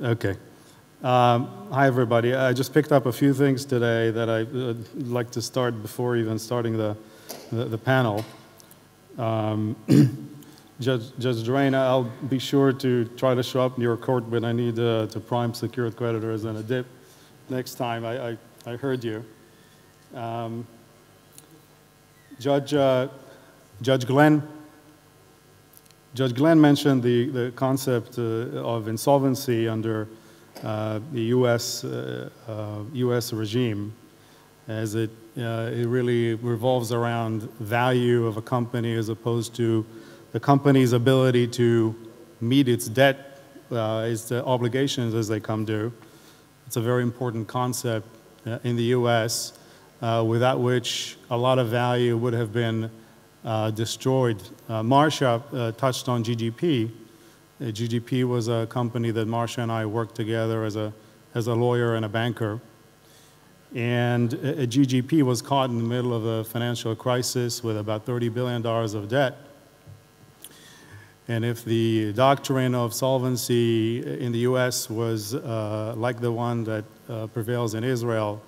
Okay. Hi, everybody. I just picked up a few things today that I'd like to start before even starting the panel. Judge Drain, I'll be sure to try to show up in your court when I need to prime secured creditors and a dip next time. I heard you. Judge Glenn mentioned the concept of insolvency under the U.S. regime, as it really revolves around value of a company as opposed to the company's ability to meet its debt, its obligations as they come due. It's a very important concept in the U.S., without which a lot of value would have been destroyed. Marsha touched on GGP. GGP was a company that Marsha and I worked together as a lawyer and a banker. And GGP was caught in the middle of a financial crisis with about $30 billion of debt. And if the doctrine of solvency in the US was like the one that prevails in Israel,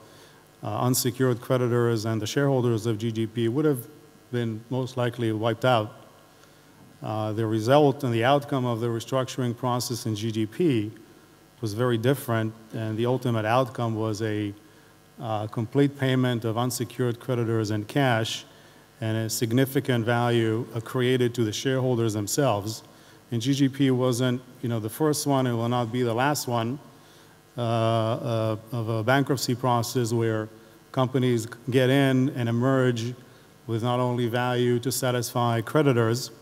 unsecured creditors and the shareholders of GGP would have been most likely wiped out. The result and the outcome of the restructuring process in GGP was very different, and the ultimate outcome was a complete payment of unsecured creditors in cash and a significant value created to the shareholders themselves. And GGP wasn't, the first one, and will not be the last one of a bankruptcy process where companies get in and emerge with not only value to satisfy creditors,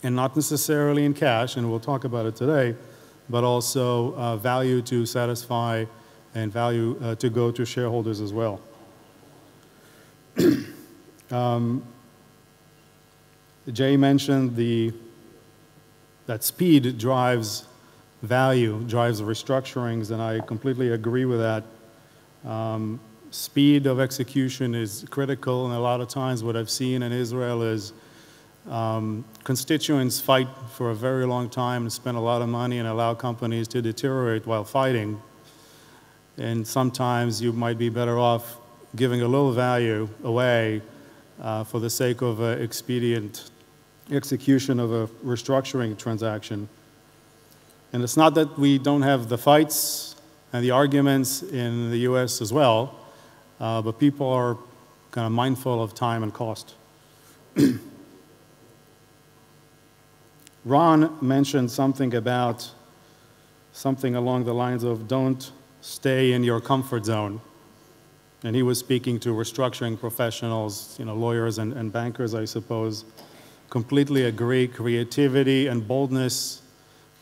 and not necessarily in cash, and we'll talk about it today, but also value to satisfy and value to go to shareholders as well. Jay mentioned that speed drives value, drives restructurings, and I completely agree with that. Speed of execution is critical, and a lot of times what I've seen in Israel is constituents fight for a very long time and spend a lot of money and allow companies to deteriorate while fighting. And sometimes you might be better off giving a little value away for the sake of expedient execution of a restructuring transaction. And it's not that we don't have the fights and the arguments in the US as well, but people are kind of mindful of time and cost. Ron mentioned something along the lines of don't stay in your comfort zone. And he was speaking to restructuring professionals, lawyers and bankers, I suppose. Completely agree. Creativity and boldness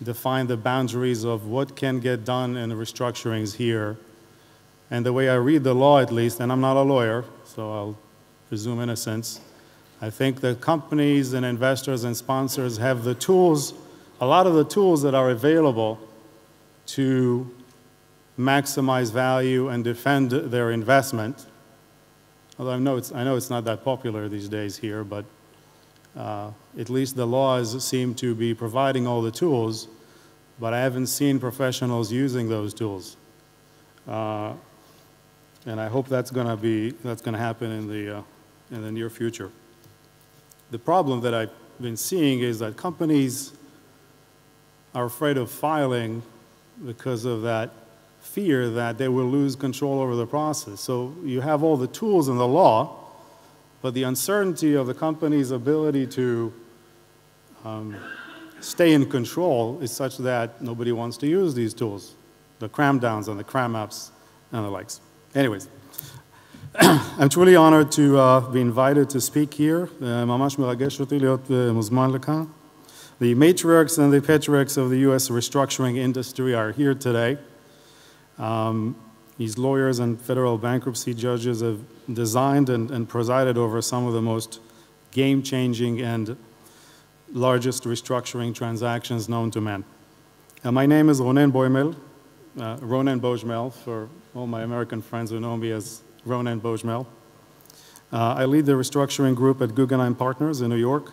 define the boundaries of what can get done in the restructurings here. And the way I read the law, at least, and I'm not a lawyer, so I'll presume innocence, I think that companies and investors and sponsors have the tools, a lot of the tools that are available to maximize value and defend their investment. Although I know it's not that popular these days here, but at least the laws seem to be providing all the tools, but I haven't seen professionals using those tools. And I hope that's going to happen in the near future. The problem that I've been seeing is that companies are afraid of filing because of that fear that they will lose control over the process. So you have all the tools in the law, but the uncertainty of the company's ability to stay in control is such that nobody wants to use these tools, the cram downs and the cram ups and the likes. Anyways, I'm truly honored to be invited to speak here. ממש מרגש אותי להיות מוזמן לכאן. The matriarchs and the patriarchs of the U.S. restructuring industry are here today. These lawyers and federal bankruptcy judges have designed and presided over some of the most game-changing and largest restructuring transactions known to man. My name is Ronen Boimel, Ronen Bojmel, for all my American friends who know me as Ronen Bojmel. I lead the restructuring group at Guggenheim Partners in New York,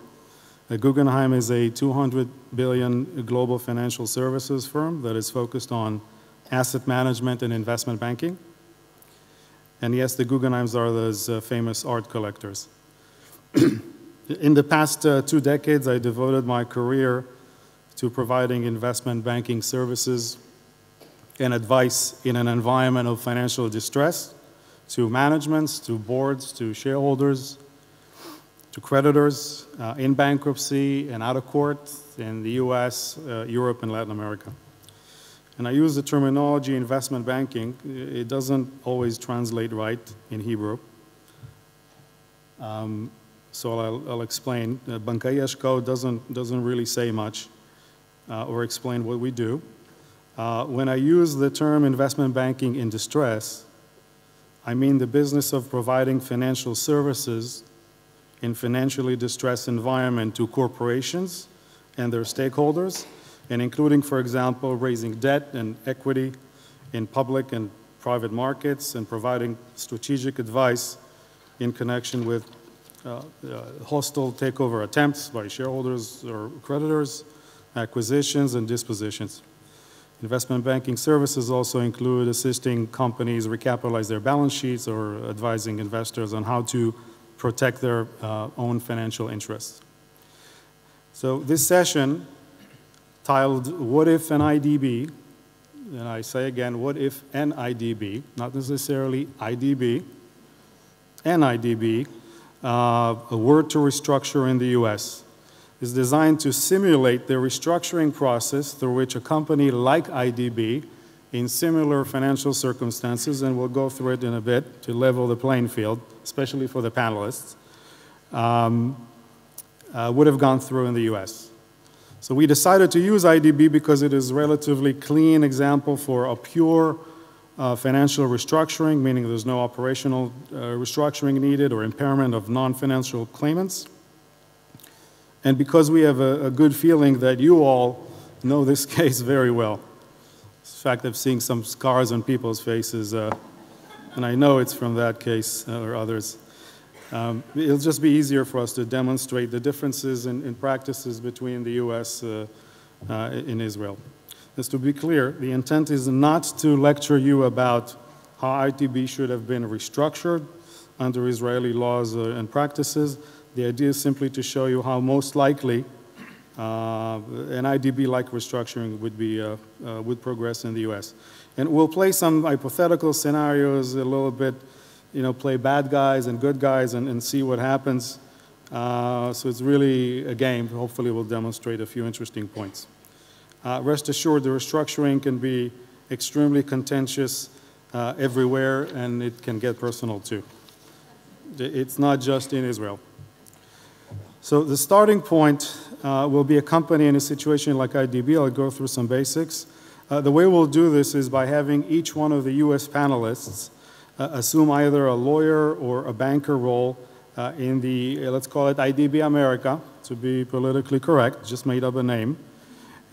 Guggenheim is a $200 billion global financial services firm that is focused on asset management and investment banking. And yes, the Guggenheims are those famous art collectors. In the past 2 decades, I devoted my career to providing investment banking services and advice in an environment of financial distress to managements, to boards, to shareholders, to creditors in bankruptcy and out of court in the US, Europe, and Latin America. And I use the terminology investment banking. It doesn't always translate right in Hebrew. So I'll explain. Bankai Ashko doesn't really say much or explain what we do. When I use the term investment banking in distress, I mean the business of providing financial services in financially distressed environment to corporations and their stakeholders, and including, for example, raising debt and equity in public and private markets and providing strategic advice in connection with hostile takeover attempts by shareholders or creditors, acquisitions, and dispositions. Investment banking services also include assisting companies recapitalize their balance sheets or advising investors on how to protect their own financial interests. So this session, titled What If an Eí.די.בי, and I say again, what if an Eí.די.בי, not necessarily Eí.די.בי, an Eí.די.בי, a word to restructure in the US, is designed to simulate the restructuring process through which a company like Eí.די.בי, in similar financial circumstances, and we'll go through it in a bit to level the playing field, especially for the panelists, would have gone through in the US. So we decided to use Eí.די.בי because it is a relatively clean example for a pure financial restructuring, meaning there's no operational restructuring needed or impairment of non-financial claimants. And because we have a good feeling that you all know this case very well. In fact, I've seen some scars on people's faces, and I know it's from that case or others. It'll just be easier for us to demonstrate the differences in practices between the US and Israel. Just to be clear, the intent is not to lecture you about how Eí.די.בי should have been restructured under Israeli laws and practices. The idea is simply to show you how most likely an Eí.די.בי-like restructuring would progress in the US. And we'll play some hypothetical scenarios a little bit, play bad guys and good guys and see what happens. So it's really a game. Hopefully we'll demonstrate a few interesting points. Rest assured, the restructuring can be extremely contentious everywhere, and it can get personal too. It's not just in Israel. So the starting point will be a company in a situation like Eí.די.בי. I'll go through some basics. The way we'll do this is by having each one of the US panelists assume either a lawyer or a banker role in the, let's call it Eí.די.בי America, to be politically correct, just made up a name.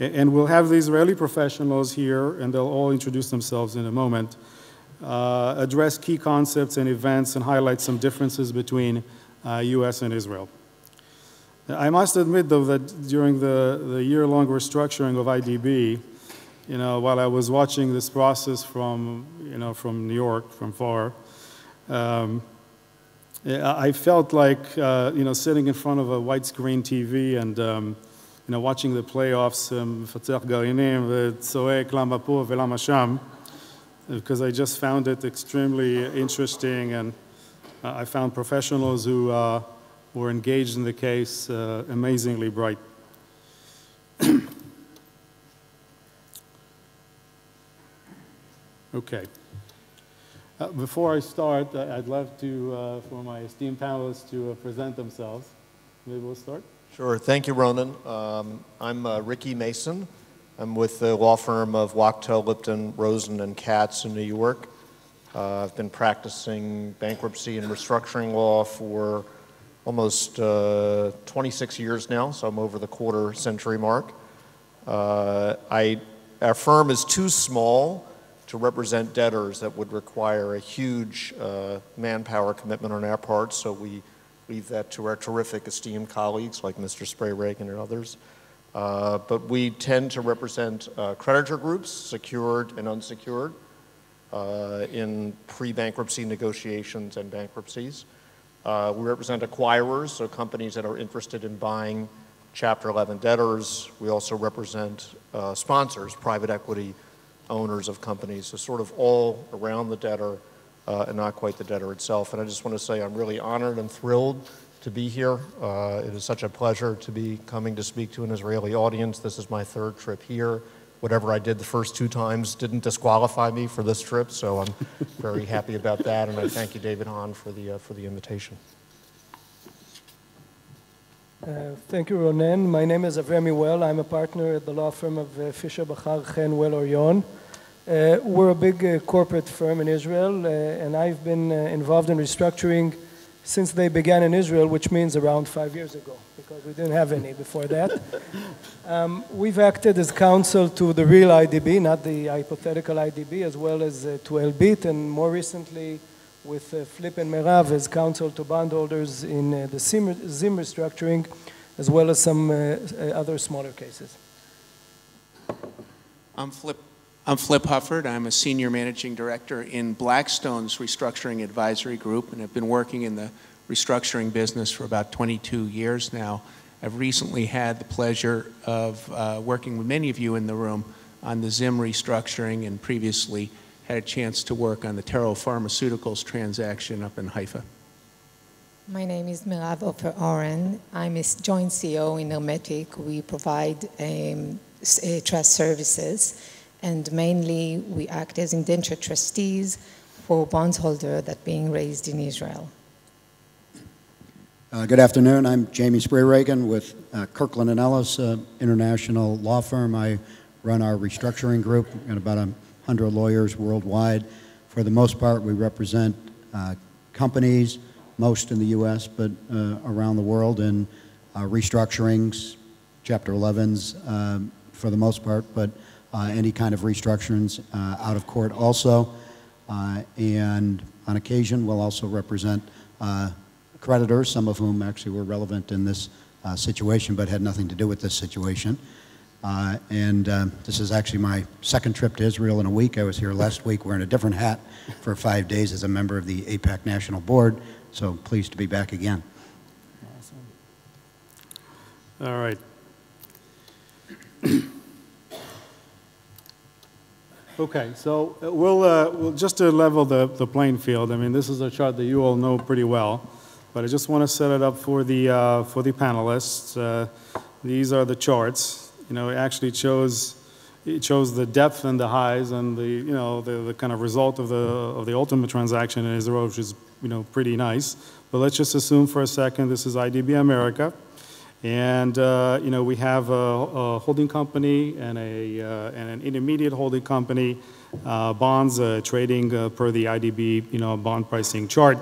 And we'll have the Israeli professionals here, and they'll all introduce themselves in a moment, address key concepts and events and highlight some differences between US and Israel. I must admit, though, that during the year-long restructuring of Eí.די.בי, while I was watching this process from New York, from far, I felt like, sitting in front of a widescreen TV and, watching the playoffs, מפצח גרעינים, וצועק למה פה ולמה שם, because I just found it extremely interesting, and I found professionals who were engaged in the case amazingly bright. Okay. Before I start, I'd love to, for my esteemed panelists to present themselves. Maybe we'll start. Sure. Thank you, Ronan. I'm Ricky Mason. I'm with the law firm of Wachtell, Lipton, Rosen, and Katz in New York. I've been practicing bankruptcy and restructuring law for almost 26 years now, so I'm over the quarter-century mark. Our firm is too small to represent debtors that would require a huge manpower commitment on our part, so we leave that to our terrific esteemed colleagues like Mr. Spray-Reagan and others. But we tend to represent creditor groups, secured and unsecured, in pre-bankruptcy negotiations and bankruptcies. We represent acquirers, so companies that are interested in buying Chapter 11 debtors. We also represent sponsors, private equity owners of companies, so sort of all around the debtor and not quite the debtor itself. And I just want to say I'm really honored and thrilled to be here. It is such a pleasure to be coming to speak to an Israeli audience. This is my third trip here. Whatever I did the first 2 times didn't disqualify me for this trip, so I'm very happy about that, and I thank you, David Hahn, for the invitation. Thank you, Ronen. My name is Avremi Well. I'm a partner at the law firm of Fisher Bachar Chen Well Orion. We're a big corporate firm in Israel, and I've been involved in restructuring since they began in Israel, which means around 5 years ago, because we didn't have any before that. We've acted as counsel to the real Ii.די.בי, not the hypothetical Ii.די.בי, as well as to Elbit, and more recently with Flip and Merav as counsel to bondholders in the Zim restructuring, as well as some other smaller cases. I'm Flip Hufford. I'm a senior managing director in Blackstone's restructuring advisory group, and have been working in the restructuring business for about 22 years now. I've recently had the pleasure of working with many of you in the room on the Zim restructuring, and previously had a chance to work on the Taro Pharmaceuticals transaction up in Haifa. My name is Merav Ofer-Oren. I'm a joint CEO in Hermetic. We provide trust services, and mainly we act as indenture trustees for bondholders that are being raised in Israel. Good afternoon. I'm Jamie Spray-Reagan with Kirkland & Ellis, international law firm. I run our restructuring group, and about 100 lawyers worldwide. For the most part, we represent companies, most in the U.S., but around the world, in restructurings, Chapter 11s for the most part, but any kind of restructurings out of court also. And on occasion, we'll also represent creditors, some of whom actually were relevant in this situation, but had nothing to do with this situation. This is actually my second trip to Israel in a week. I was here last week wearing a different hat for 5 days as a member of the AIPAC National Board, so pleased to be back again. Awesome. All right. Okay, so we'll just to level the playing field. I mean, this is a chart that you all know pretty well, but I just want to set it up for the panelists. These are the charts. You know, it actually shows the depth and the highs and the kind of result of the ultimate transaction in Israel, which is pretty nice. But let's just assume for a second this is Ii.די.בי America. And we have a holding company and an intermediate holding company, bonds trading per the Ii.די.בי bond pricing chart.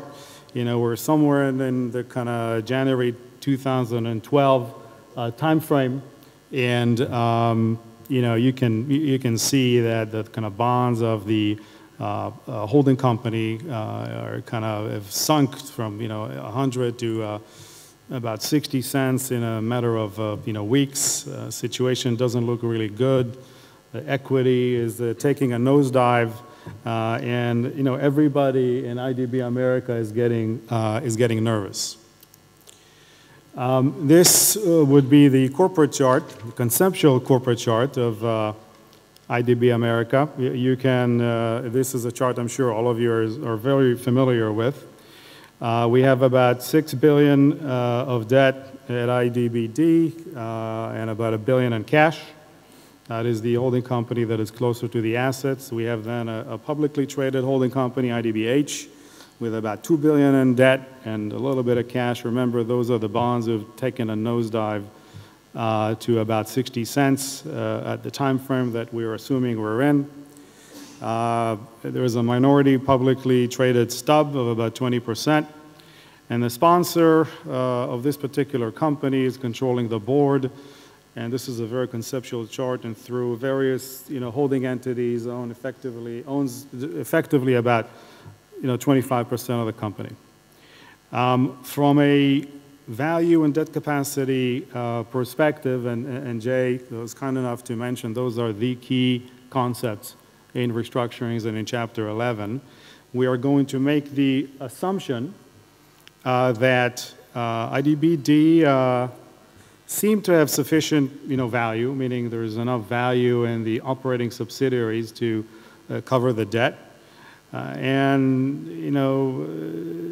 We're somewhere in the kind of January 2012 time frame, and you can see that the kind of bonds of the holding company are kind of have sunk from 100 to about 60 cents in a matter of weeks. Situation doesn't look really good. The equity is taking a nosedive, and everybody in Ii.די.בי America is getting nervous. This would be the corporate chart, the conceptual corporate chart of Ii.די.בי America. You can. This is a chart I'm sure all of you are very familiar with. We have about $6 billion of debt at Ii.די.בי and about $1 billion in cash. That is the holding company that is closer to the assets. We have then a publicly traded holding company, Ii.די.בי-H, with about $2 billion in debt and a little bit of cash. Remember, those are the bonds that have taken a nosedive to about 60 cents at the time frame that we're assuming we're in. There is a minority publicly traded stub of about 20%, and the sponsor of this particular company is controlling the board, and this is a very conceptual chart, and through various holding entities owns effectively about 25% of the company. From a value and debt capacity perspective, and Jay was kind enough to mention those are the key concepts in restructurings and in Chapter 11. We are going to make the assumption that Eí.ዲ.בי seem to have sufficient, value, meaning there's enough value in the operating subsidiaries to cover the debt, and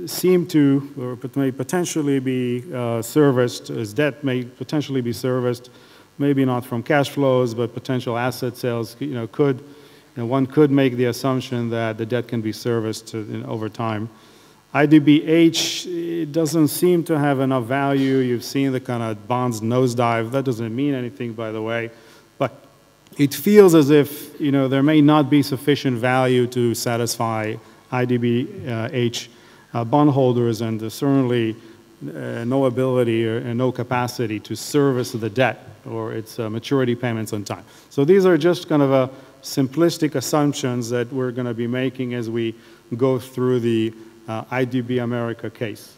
seem to, or may potentially be serviced, as debt may potentially be serviced, maybe not from cash flows, but potential asset sales. One could make the assumption that the debt can be serviced over time. Eí.ди.בי it doesn't seem to have enough value. You've seen the kind of bonds nosedive. That doesn't mean anything, by the way, but it feels as if there may not be sufficient value to satisfy Eí.ди.בי bondholders, and certainly no ability or no capacity to service the debt or its maturity payments on time. So these are just kind of a simplistic assumptions that we're going to be making as we go through the Eí.די.בי America case.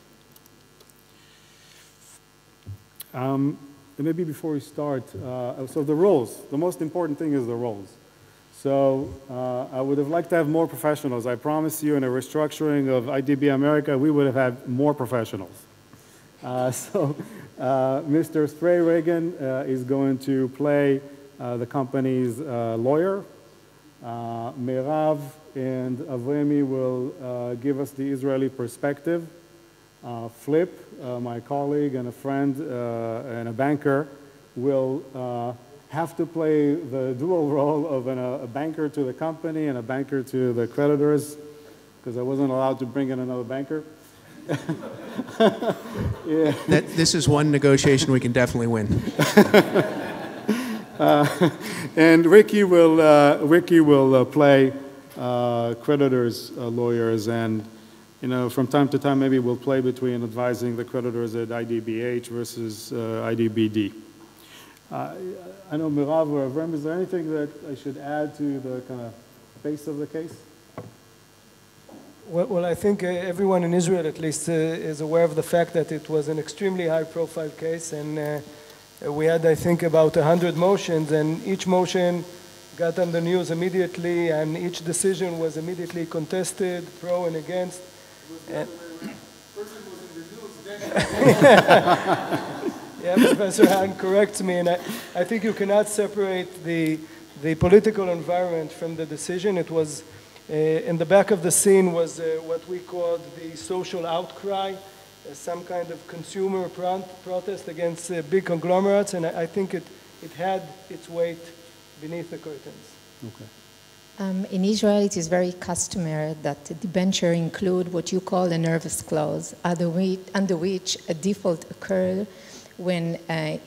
Maybe before we start, so the rules. The most important thing is the rules. So I would have liked to have more professionals. I promise you, in a restructuring of Eí.ди.בי America, we would have had more professionals. Mr. Spray Reagan is going to play the company's lawyer. Merav and Avremi will give us the Israeli perspective. Flip, my colleague and a friend and a banker, will have to play the dual role of a banker to the company and a banker to the creditors, because I wasn't allowed to bring in another banker. Yeah. This is one negotiation we can definitely win. And Ricky will play creditors, lawyers, and from time to time maybe we'll play between advising the creditors at Eí.די.בי versus Eí.די.בי. I know Merav or Avrem, is there anything that I should add to the kind of base of the case? Well, I think everyone in Israel, at least, is aware of the fact that it was an extremely high-profile case, and we had, I think, about 100 motions, and each motion got on the news immediately, and each decision was immediately contested, pro and against. Yeah, Professor Hahn corrects me, and I think you cannot separate the political environment from the decision. It was, in the back of the scene was what we called the social outcry, some kind of consumer protest against big conglomerates, and I think it had its weight beneath the curtains. Okay. In Israel, it is very customary that the debenture include what you call a nervous clause, under which a default occurs when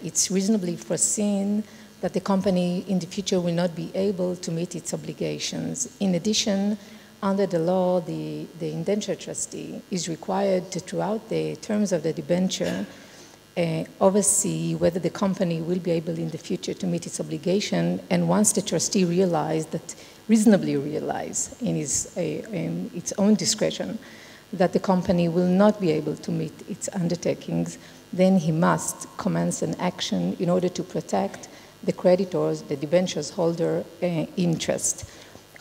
it's reasonably foreseen that the company in the future will not be able to meet its obligations. In addition, under the law, the indenture trustee is required to, throughout the terms of the debenture, oversee whether the company will be able in the future to meet its obligation, and once the trustee reasonably realize in its own discretion that the company will not be able to meet its undertakings, then he must commence an action in order to protect the creditors, the debentures holder interest.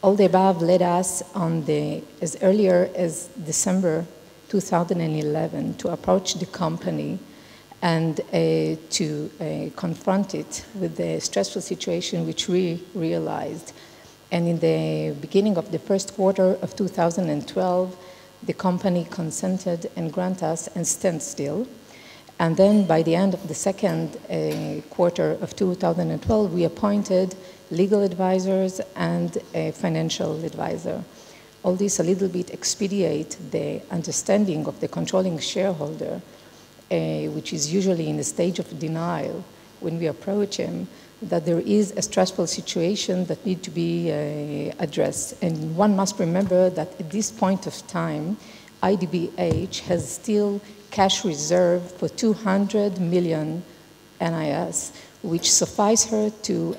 All the above led us as earlier as December 2011 to approach the company and to confront it with the stressful situation which we realized. And in the beginning of the first quarter of 2012, the company consented and granted us a standstill. And then by the end of the second quarter of 2012, we appointed legal advisors and a financial advisor. All this a little bit expedite the understanding of the controlling shareholder, which is usually in a stage of denial when we approach him, that there is a stressful situation that needs to be addressed. And one must remember that at this point of time, Eí.ди.בי has still cash reserve for 200 million NIS, which suffice her to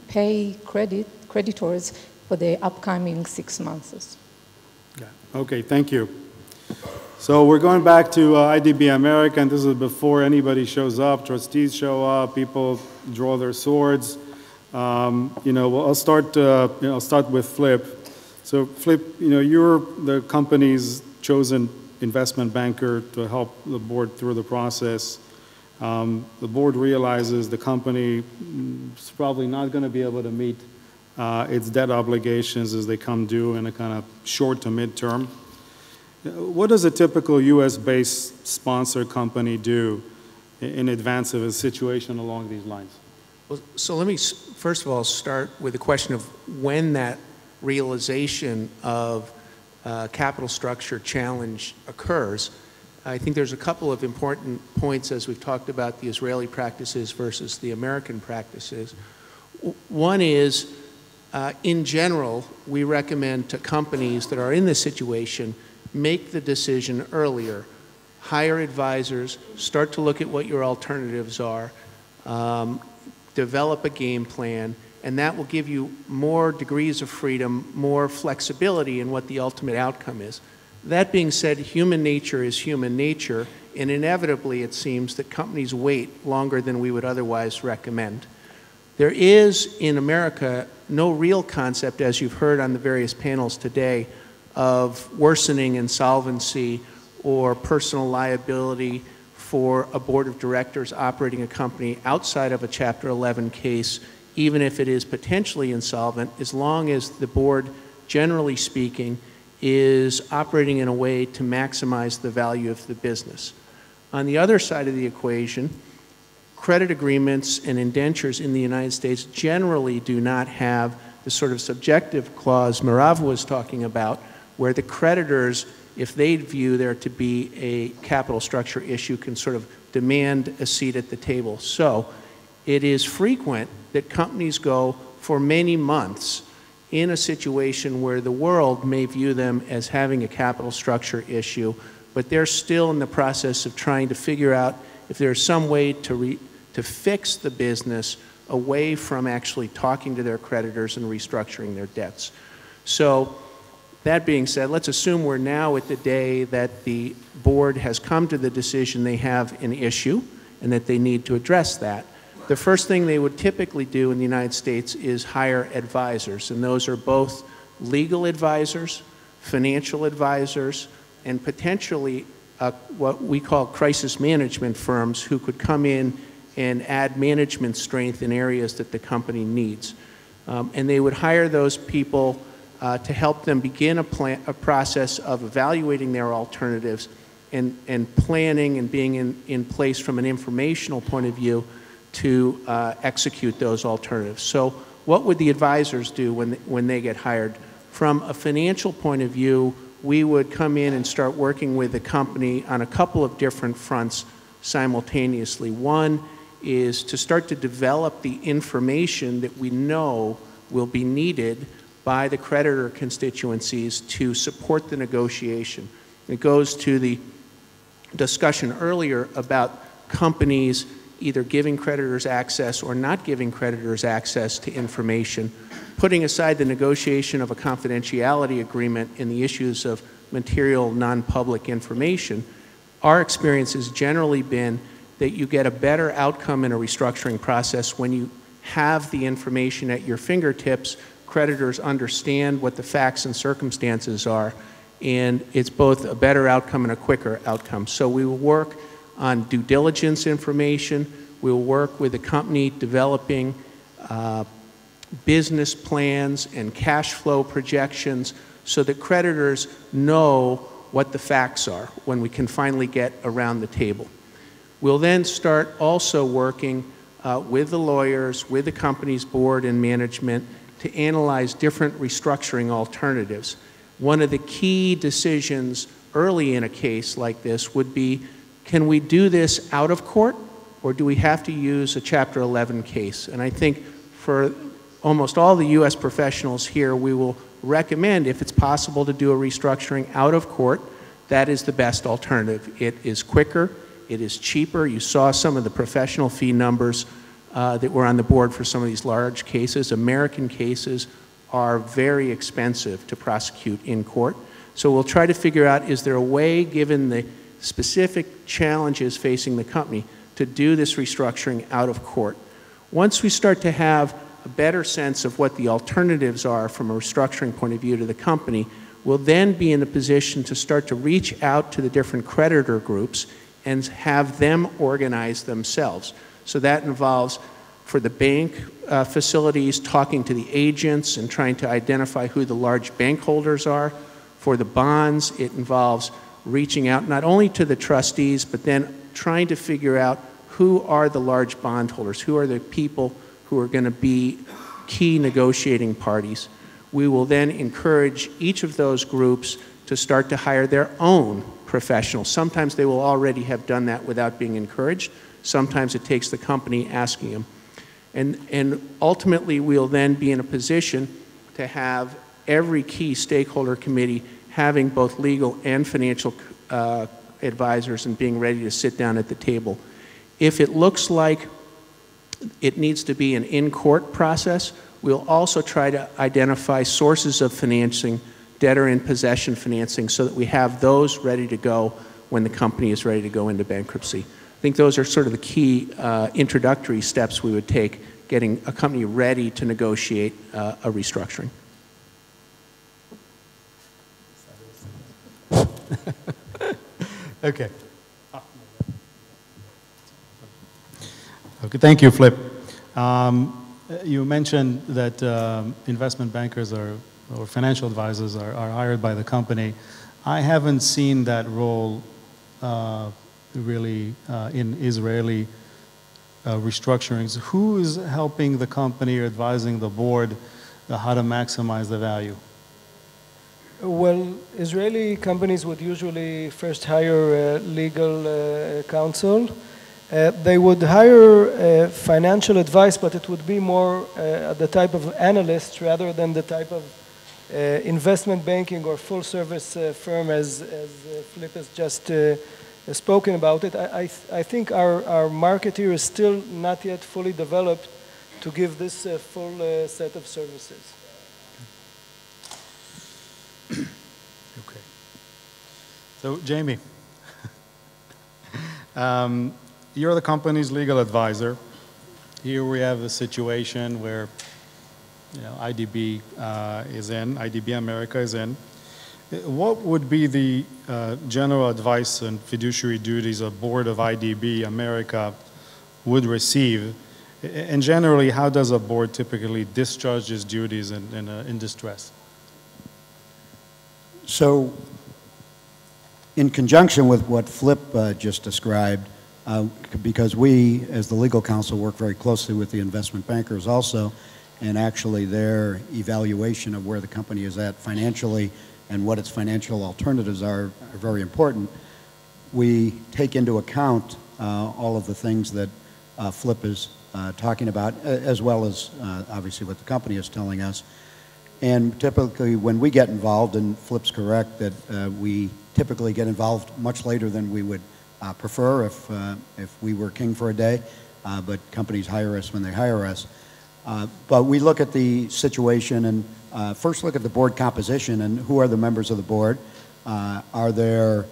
pay creditors for the upcoming 6 months. Yeah. Okay, thank you. So we're going back to Eí.די.בי America, and this is before anybody shows up. Trustees show up, people draw their swords. I'll start with Flip. So Flip, you're the company's chosen investment banker to help the board through the process. The board realizes the company is probably not going to be able to meet its debt obligations as they come due in a kind of short to mid-term. What does a typical US-based sponsor company do in advance of a situation along these lines? Well, so let me first of all start with the question of when that realization of capital structure challenge occurs. I think there's a couple of important points as we've talked about the Israeli practices versus the American practices. One is, in general, we recommend to companies that are in this situation, make the decision earlier. Hire advisors, start to look at what your alternatives are, develop a game plan, and that will give you more degrees of freedom, more flexibility in what the ultimate outcome is. That being said, human nature is human nature, and inevitably it seems that companies wait longer than we would otherwise recommend. There is, in America, no real concept, as you've heard on the various panels today, of worsening insolvency or personal liability for a board of directors operating a company outside of a Chapter 11 case, even if it is potentially insolvent, as long as the board, generally speaking, is operating in a way to maximize the value of the business. On the other side of the equation, credit agreements and indentures in the United States generally do not have the sort of subjective clause Merav was talking about, where the creditors, if they view there to be a capital structure issue, can sort of demand a seat at the table. So it is frequent that companies go for many months in a situation where the world may view them as having a capital structure issue, but they're still in the process of trying to figure out if there's some way to fix the business away from actually talking to their creditors and restructuring their debts. So that being said, let's assume we're now at the day that the board has come to the decision they have an issue and that they need to address that. The first thing they would typically do in the United States is hire advisors, and those are both legal advisors, financial advisors, and potentially what we call crisis management firms who could come in and add management strength in areas that the company needs. And they would hire those people to help them begin a process of evaluating their alternatives and planning and being in place from an informational point of view to execute those alternatives. So what would the advisors do when they get hired? From a financial point of view, we would come in and start working with the company on a couple of different fronts simultaneously. One is to start to develop the information that we know will be needed by the creditor constituencies to support the negotiation. It goes to the discussion earlier about companies either giving creditors access or not giving creditors access to information, putting aside the negotiation of a confidentiality agreement in the issues of material non-public information. Our experience has generally been that you get a better outcome in a restructuring process when you have the information at your fingertips, creditors understand what the facts and circumstances are, and it's both a better outcome and a quicker outcome. So we will work on due diligence information. We will work with the company developing business plans and cash flow projections so that creditors know what the facts are when we can finally get around the table. We'll then start also working with the lawyers, with the company's board and management to analyze different restructuring alternatives. One of the key decisions early in a case like this would be, can we do this out of court, or do we have to use a Chapter 11 case? And I think for almost all the U.S. professionals here, we will recommend, if it's possible to do a restructuring out of court, that is the best alternative. It is quicker, it is cheaper. You saw some of the professional fee numbers that were on the board for some of these large cases. American cases are very expensive to prosecute in court. So we'll try to figure out, is there a way, given the specific challenges facing the company, to do this restructuring out of court? Once we start to have a better sense of what the alternatives are from a restructuring point of view to the company, we'll then be in a position to start to reach out to the different creditor groups and have them organize themselves. So that involves, for the bank facilities, talking to the agents and trying to identify who the large bank holders are. For the bonds, it involves reaching out not only to the trustees, but then trying to figure out who are the large bondholders, who are the people who are going to be key negotiating parties. We will then encourage each of those groups to start to hire their own professionals. Sometimes they will already have done that without being encouraged. Sometimes it takes the company asking them. And ultimately, we'll then be in a position to have every key stakeholder committee having both legal and financial advisors and being ready to sit down at the table. If it looks like it needs to be an in-court process, we'll also try to identify sources of financing, debtor-in-possession financing, so that we have those ready to go when the company is ready to go into bankruptcy. I think those are sort of the key introductory steps we would take, getting a company ready to negotiate a restructuring. Okay. Okay, thank you, Flip. You mentioned that investment bankers or financial advisors are hired by the company. I haven't seen that role really in Israeli restructurings. Who is helping the company or advising the board how to maximize the value? Well, Israeli companies would usually first hire legal counsel. They would hire financial advice, but it would be more the type of analyst rather than the type of investment banking or full service firm as Flip has just spoken about it. I think our market here is still not yet fully developed to give this full set of services. Okay. So, Jamie, you're the company's legal advisor. Here we have a situation where, Eí.ди.בי is in, Eí.ди.בי America is in. What would be the general advice and fiduciary duties a board of Eí.ди.בי America would receive? And generally, how does a board typically discharge its duties in distress? So, in conjunction with what Flip just described, because we, as the legal counsel, work very closely with the investment bankers also, and actually their evaluation of where the company is at financially and what its financial alternatives are very important. We take into account all of the things that Flip is talking about, as well as obviously what the company is telling us. And typically when we get involved, and Flip's correct that we typically get involved much later than we would prefer if we were king for a day, but companies hire us when they hire us. But we look at the situation and first look at the board composition and who are the members of the board. Are there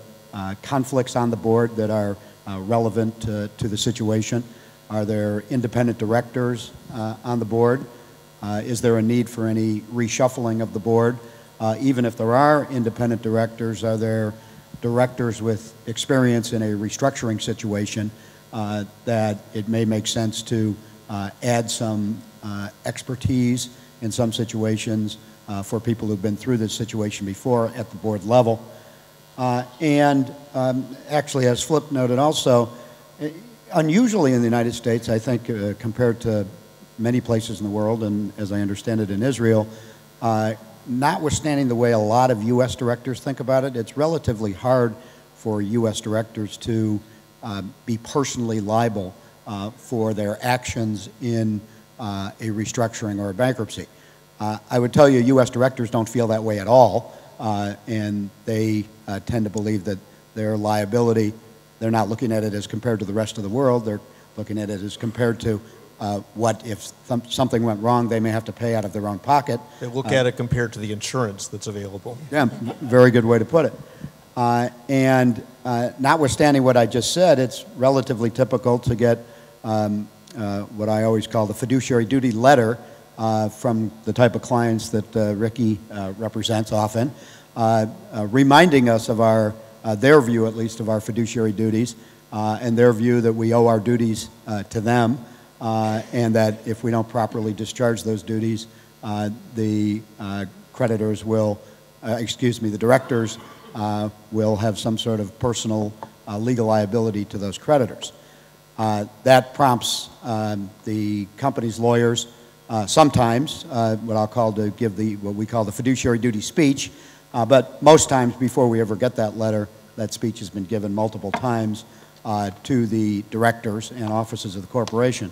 conflicts on the board that are relevant to the situation? Are there independent directors on the board? Is there a need for any reshuffling of the board? Even if there are independent directors, are there directors with experience in a restructuring situation that it may make sense to add some expertise in some situations for people who've been through this situation before at the board level? Actually, as Flip noted also, unusually in the United States, I think compared to many places in the world, and as I understand it in Israel, notwithstanding the way a lot of U.S. directors think about it, it's relatively hard for U.S. directors to be personally liable for their actions in a restructuring or a bankruptcy. I would tell you U.S. directors don't feel that way at all, and they tend to believe that their liability, they're not looking at it as compared to the rest of the world, they're looking at it as compared to what if something went wrong, they may have to pay out of their own pocket. They look at it compared to the insurance that's available. Yeah, very good way to put it. Notwithstanding what I just said, it's relatively typical to get what I always call the fiduciary duty letter from the type of clients that Ricky represents often, reminding us of their view, at least, of our fiduciary duties, and their view that we owe our duties to them, and that if we don't properly discharge those duties, the creditors will, the directors will have some sort of personal legal liability to those creditors. That prompts the company's lawyers sometimes what I'll call to give what we call the fiduciary duty speech, but most times before we ever get that letter, that speech has been given multiple times to the directors and officers of the corporation.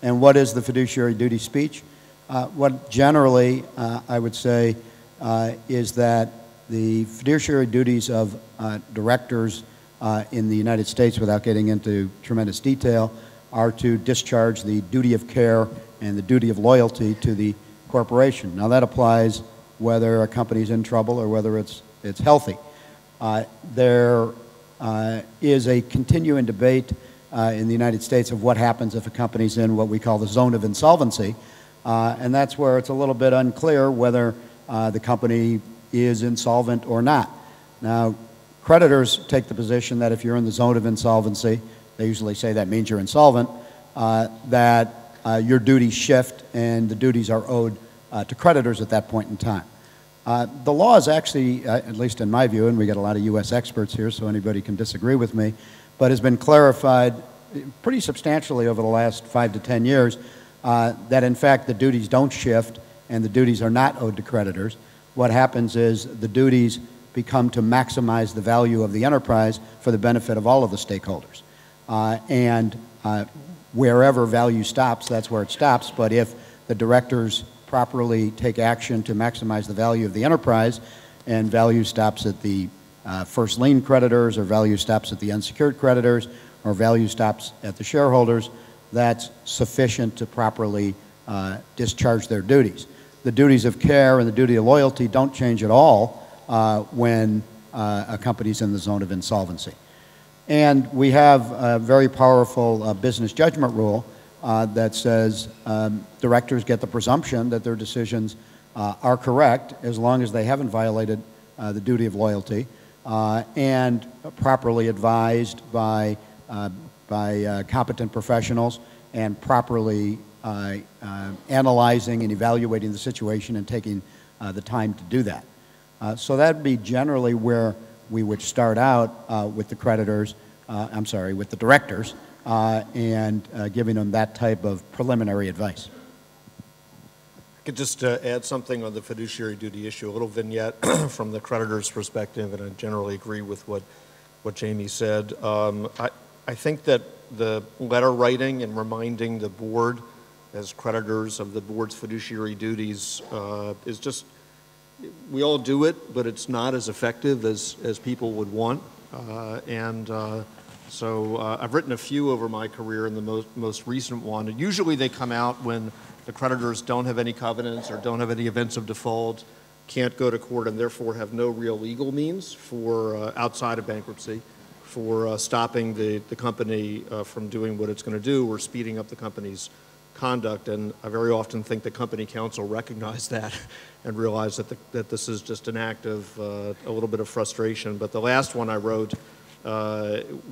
And what is the fiduciary duty speech? What generally I would say is that the fiduciary duties of directors in the United States, without getting into tremendous detail, are to discharge the duty of care and the duty of loyalty to the corporation. Now that applies whether a company's in trouble or whether it's healthy. There is a continuing debate in the United States of what happens if a company's in what we call the zone of insolvency, and that's where it's a little bit unclear whether the company is insolvent or not. Now, creditors take the position that if you're in the zone of insolvency, they usually say that means you're insolvent, that your duties shift and the duties are owed to creditors at that point in time. The law is actually, at least in my view, and we got a lot of U.S. experts here, so anybody can disagree with me, but has been clarified pretty substantially over the last 5 to 10 years that in fact the duties don't shift and the duties are not owed to creditors. What happens is the duties become to maximize the value of the enterprise for the benefit of all of the stakeholders. Wherever value stops, that's where it stops, but if the directors properly take action to maximize the value of the enterprise and value stops at the first lien creditors or value stops at the unsecured creditors or value stops at the shareholders, that's sufficient to properly discharge their duties. The duties of care and the duty of loyalty don't change at all when a company's in the zone of insolvency. And we have a very powerful business judgment rule that says directors get the presumption that their decisions are correct as long as they haven't violated the duty of loyalty and properly advised by competent professionals and properly analyzing and evaluating the situation and taking the time to do that. So that would be generally where we would start out with the creditors, with the directors, and giving them that type of preliminary advice. I could just add something on the fiduciary duty issue, a little vignette from the creditor's perspective, and I generally agree with what Jamie said. I think that the letter writing and reminding the board as creditors of the board's fiduciary duties is just, we all do it, but it's not as effective as people would want. So I've written a few over my career, and the most recent one, and usually they come out when the creditors don't have any covenants or don't have any events of default, can't go to court, and therefore have no real legal means for outside of bankruptcy for stopping the company from doing what it's going to do or speeding up the company's conduct. And I very often think the company counsel recognized that and realized that this is just an act of a little bit of frustration. But the last one I wrote,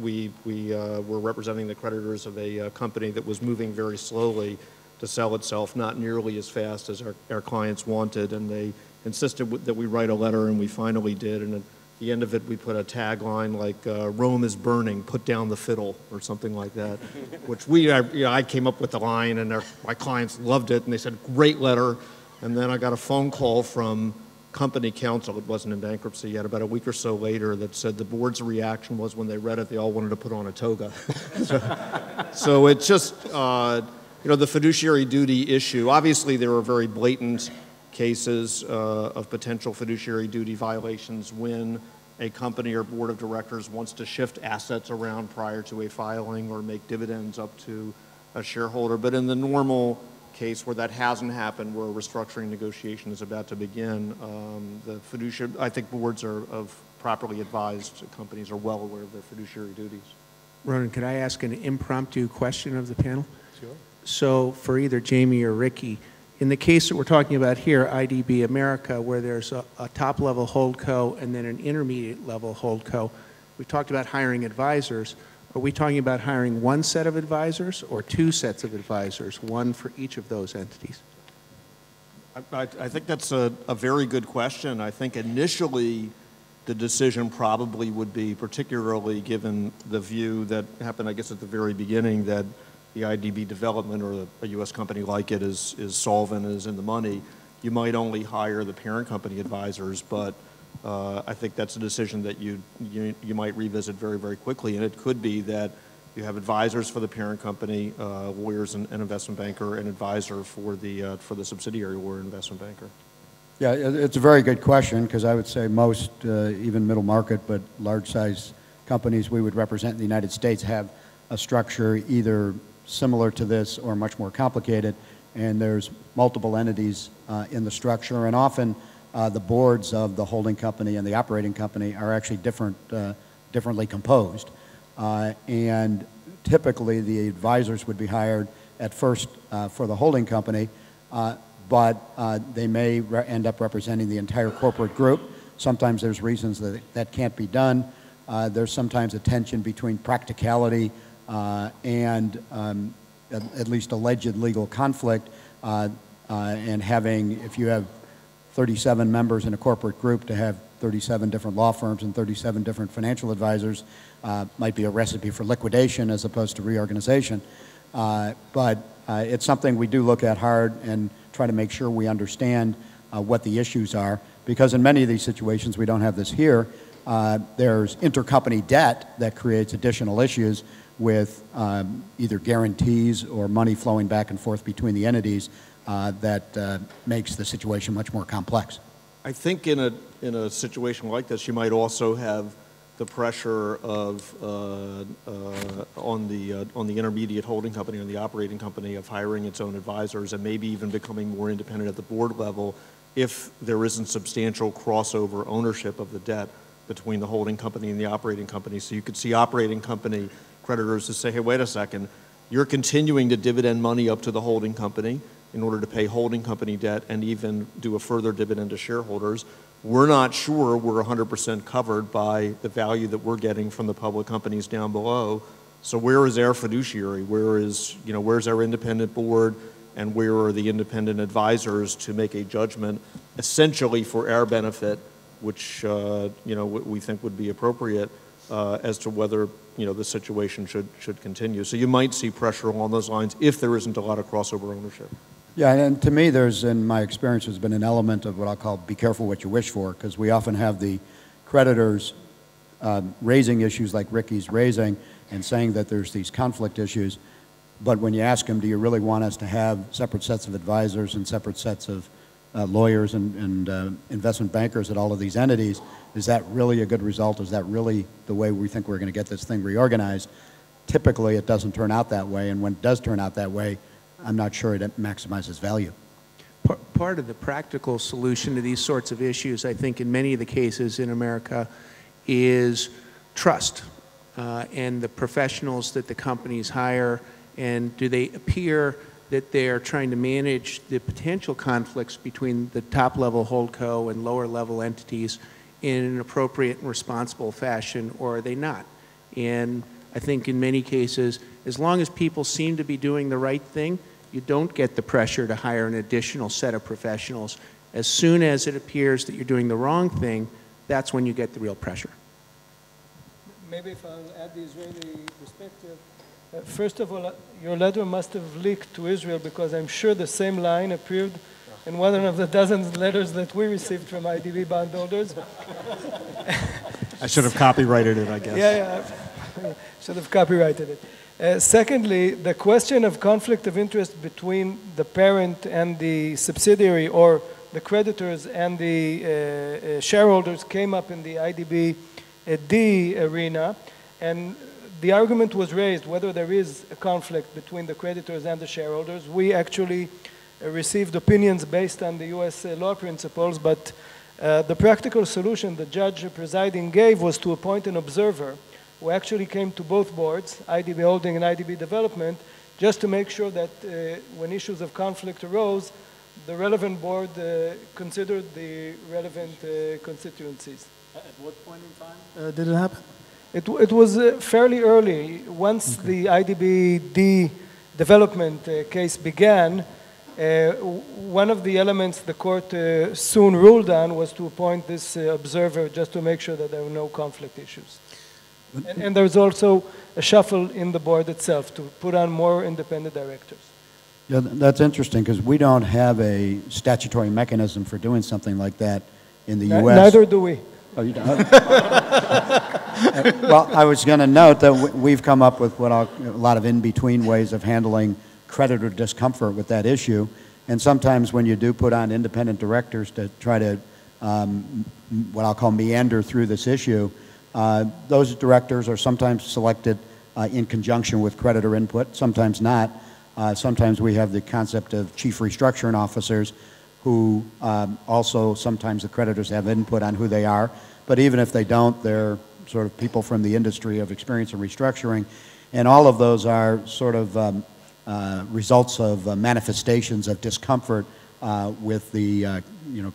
we were representing the creditors of a company that was moving very slowly to sell itself, not nearly as fast as our clients wanted, and they insisted that we write a letter, and we finally did. And at the end of it, we put a tagline like "Rome is burning, put down the fiddle," or something like that, which I came up with the line, and my clients loved it, and they said, "Great letter." And then I got a phone call from company counsel, it wasn't in bankruptcy yet, about a week or so later, that said the board's reaction was when they read it, they all wanted to put on a toga. So it's just, the fiduciary duty issue. Obviously, there are very blatant cases of potential fiduciary duty violations when a company or board of directors wants to shift assets around prior to a filing or make dividends up to a shareholder. But in the normal case where that hasn't happened, where a restructuring negotiation is about to begin, the fiduciary, I think boards of properly advised companies are well aware of their fiduciary duties. Ronan, could I ask an impromptu question of the panel? Sure. So for either Jamie or Ricky, in the case that we're talking about here, Ii.ዲ.בי America, where there's a top-level holdco and then an intermediate-level holdco, we talked about hiring advisors. Are we talking about hiring one set of advisors or two sets of advisors, one for each of those entities? I think that's a very good question. I think initially the decision probably would be, particularly given the view that happened, I guess, at the very beginning, that the Ii.ዲ.בי development or a U.S. company like it is solvent, is in the money, you might only hire the parent company advisors, but I think that's a decision that you might revisit very, very quickly. And it could be that you have advisors for the parent company, lawyers and investment banker, and advisor for the subsidiary lawyer and investment banker. Yeah, it's a very good question, because I would say most, even middle market, but large-size companies we would represent in the United States have a structure either similar to this or much more complicated, and there's multiple entities in the structure, and often the boards of the holding company and the operating company are actually differently composed. And typically the advisors would be hired at first for the holding company, but they may end up representing the entire corporate group. Sometimes there's reasons that that can't be done. There's sometimes a tension between practicality and at least alleged legal conflict, and having, if you have 37 members in a corporate group, to have 37 different law firms and 37 different financial advisors might be a recipe for liquidation as opposed to reorganization. But it's something we do look at hard and try to make sure we understand what the issues are, because in many of these situations, we don't have this here, there's intercompany debt that creates additional issues with either guarantees or money flowing back and forth between the entities that makes the situation much more complex. I think in a situation like this, you might also have the pressure of on the intermediate holding company, on the operating company, of hiring its own advisors and maybe even becoming more independent at the board level if there isn't substantial crossover ownership of the debt between the holding company and the operating company. So you could see operating company creditors who say, hey, wait a second, you're continuing to dividend money up to the holding company in order to pay holding company debt and even do a further dividend to shareholders. We're not sure we're 100% covered by the value that we're getting from the public companies down below. So where is our fiduciary? Where's our independent board, and where are the independent advisors to make a judgment essentially for our benefit, which we think would be appropriate as to whether the situation should continue. So you might see pressure along those lines if there isn't a lot of crossover ownership. Yeah, and to me, there's, in my experience, has been an element of what I'll call be careful what you wish for, because we often have the creditors raising issues like Ricky's raising and saying that there's these conflict issues, but when you ask them, do you really want us to have separate sets of advisors and separate sets of lawyers and investment bankers at all of these entities, is that really a good result? Is that really the way we think we're going to get this thing reorganized? Typically, it doesn't turn out that way, and when it does turn out that way, I'm not sure it maximizes value. Part of the practical solution to these sorts of issues, I think, in many of the cases in America, is trust and the professionals that the companies hire, and do they appear that they are trying to manage the potential conflicts between the top-level holdco and lower-level entities in an appropriate and responsible fashion, or are they not? And I think in many cases, as long as people seem to be doing the right thing, you don't get the pressure to hire an additional set of professionals. As soon as it appears that you're doing the wrong thing, that's when you get the real pressure. Maybe if I'll add the Israeli perspective. First of all, your letter must have leaked to Israel, because I'm sure the same line appeared in one of the dozens letters that we received from Ii.ዲ.בי bondholders. I should have copyrighted it, I guess. Yeah. Should have copyrighted it. Secondly, the question of conflict of interest between the parent and the subsidiary, or the creditors and the shareholders, came up in the Ii.ዲ.בי arena, and the argument was raised whether there is a conflict between the creditors and the shareholders. We actually received opinions based on the US law principles, but the practical solution the judge presiding gave was to appoint an observer who actually came to both boards, Ii.ዲ.בי Holding and Ii.די.בי Development, just to make sure that when issues of conflict arose, the relevant board considered the relevant constituencies. At what point in time did it happen? It was fairly early. Once the Ii.די.בי development case began, one of the elements the court soon ruled on was to appoint this observer just to make sure that there were no conflict issues. And there's also a shuffle in the board itself to put on more independent directors. Yeah, that's interesting because we don't have a statutory mechanism for doing something like that in the U.S. Neither do we. Oh, you don't? Well, I was going to note that we've come up with a lot of in-between ways of handling creditor discomfort with that issue. And sometimes when you do put on independent directors to try to, what I'll call meander through this issue, those directors are sometimes selected in conjunction with creditor input, sometimes not. Sometimes we have the concept of chief restructuring officers who also sometimes the creditors have input on who they are. But even if they don't, they're sort of people from the industry of experience in restructuring. And all of those are sort of results of manifestations of discomfort with the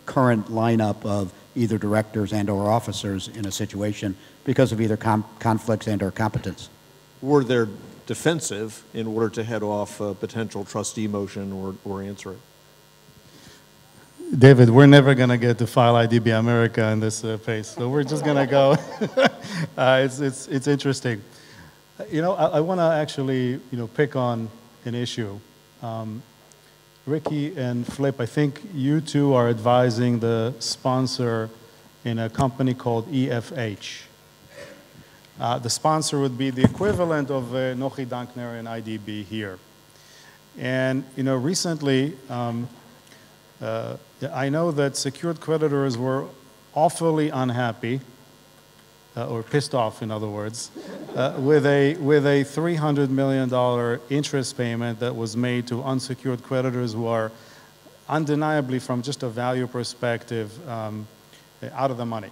current lineup of either directors and or officers in a situation because of either conflicts and or competence. Or they're defensive in order to head off a potential trustee motion or answer it. David, we're never going to get to file Ii.די.בי America in this pace, so we're just going to go. It's interesting. I want to actually, pick on an issue. Ricky and Flip, I think you two are advising the sponsor in a company called EFH. The sponsor would be the equivalent of Nochi Dankner and Ii.די.בי here. And, recently, I know that secured creditors were awfully unhappy, or pissed off, in other words, with a $300 million interest payment that was made to unsecured creditors who are undeniably, from just a value perspective, out of the money.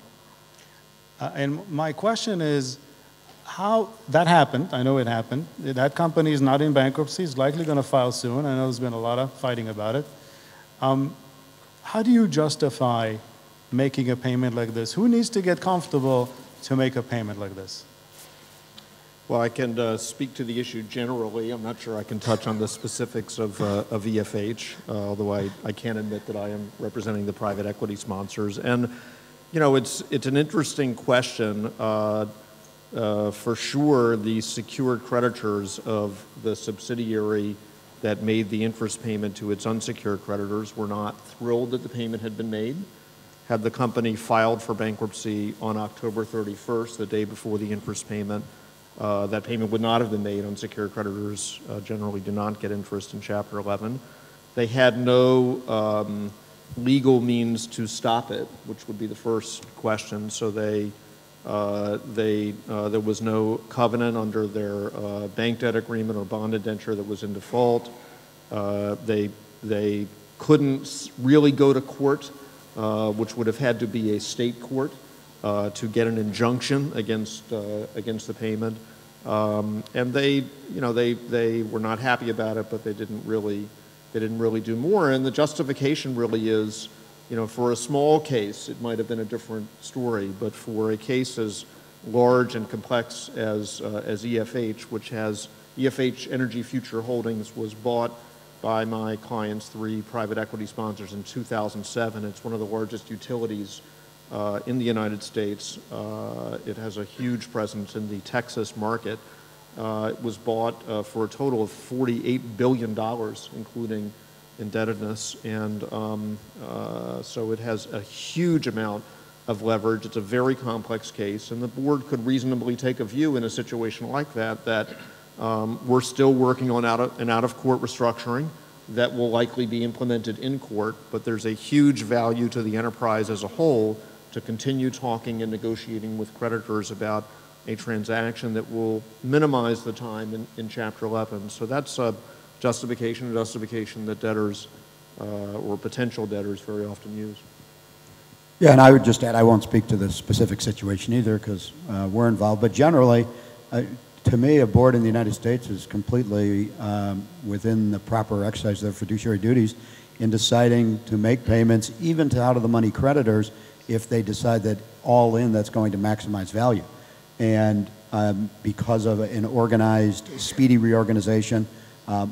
And my question is, how that happened? I know it happened. That company is not in bankruptcy. It's likely going to file soon. I know there's been a lot of fighting about it. How do you justify making a payment like this? Who needs to get comfortable to make a payment like this? Well, I can speak to the issue generally. I'm not sure I can touch on the specifics of EFH, although I can admit that I am representing the private equity sponsors. And, it's an interesting question. For sure, the secured creditors of the subsidiary that made the interest payment to its unsecured creditors were not thrilled that the payment had been made. Had the company filed for bankruptcy on October 31st, the day before the interest payment, that payment would not have been made. Unsecured creditors generally do not get interest in Chapter 11. They had no legal means to stop it, which would be the first question. So there was no covenant under their bank debt agreement or bond indenture that was in default. They couldn't really go to court, which would have had to be a state court, to get an injunction against the payment. And they were not happy about it, but they didn't really do more. And the justification really is, for a small case, it might have been a different story, but for a case as large and complex as EFH, which has EFH Energy Future Holdings, was bought by my client's 3 private equity sponsors in 2007. It's one of the largest utilities in the United States. It has a huge presence in the Texas market. It was bought for a total of $48 billion, including indebtedness, and so it has a huge amount of leverage. It's a very complex case, and the board could reasonably take a view in a situation like that we're still working on an out-of-court restructuring that will likely be implemented in court, but there's a huge value to the enterprise as a whole to continue talking and negotiating with creditors about a transaction that will minimize the time in Chapter 11. So that's a justification that debtors or potential debtors very often use. Yeah, and I would just add, I won't speak to the specific situation either because we're involved, but generally, to me, a board in the United States is completely within the proper exercise of their fiduciary duties in deciding to make payments even to out-of-the-money creditors if they decide that all in that's going to maximize value. And because of an organized, speedy reorganization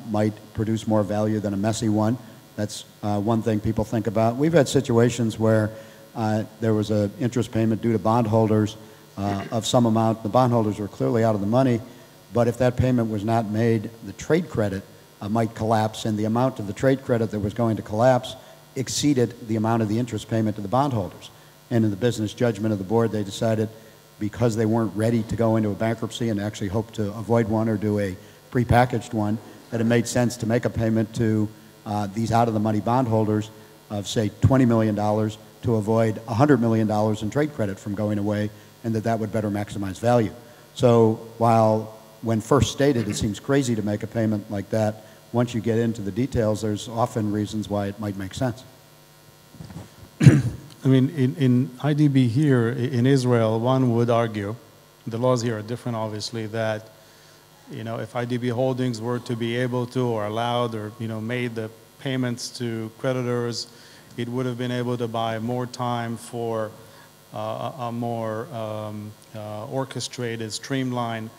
might produce more value than a messy one. That's one thing people think about. We've had situations where there was an interest payment due to bondholders of some amount. The bondholders were clearly out of the money, but if that payment was not made, the trade credit might collapse, and the amount of the trade credit that was going to collapse exceeded the amount of the interest payment to the bondholders. And in the business judgment of the board, they decided because they weren't ready to go into a bankruptcy and actually hoped to avoid one or do a prepackaged one, that it made sense to make a payment to these out-of-the-money bondholders of, say, $20 million to avoid $100 million in trade credit from going away, and that would better maximize value. So while when first stated it seems crazy to make a payment like that, once you get into the details, there's often reasons why it might make sense. I mean, in Eí.די.בי here in Israel, one would argue, the laws here are different obviously, that if Eí.די.בי Holdings were to be able to or allowed or made the payments to creditors, it would have been able to buy more time for a more orchestrated, streamlined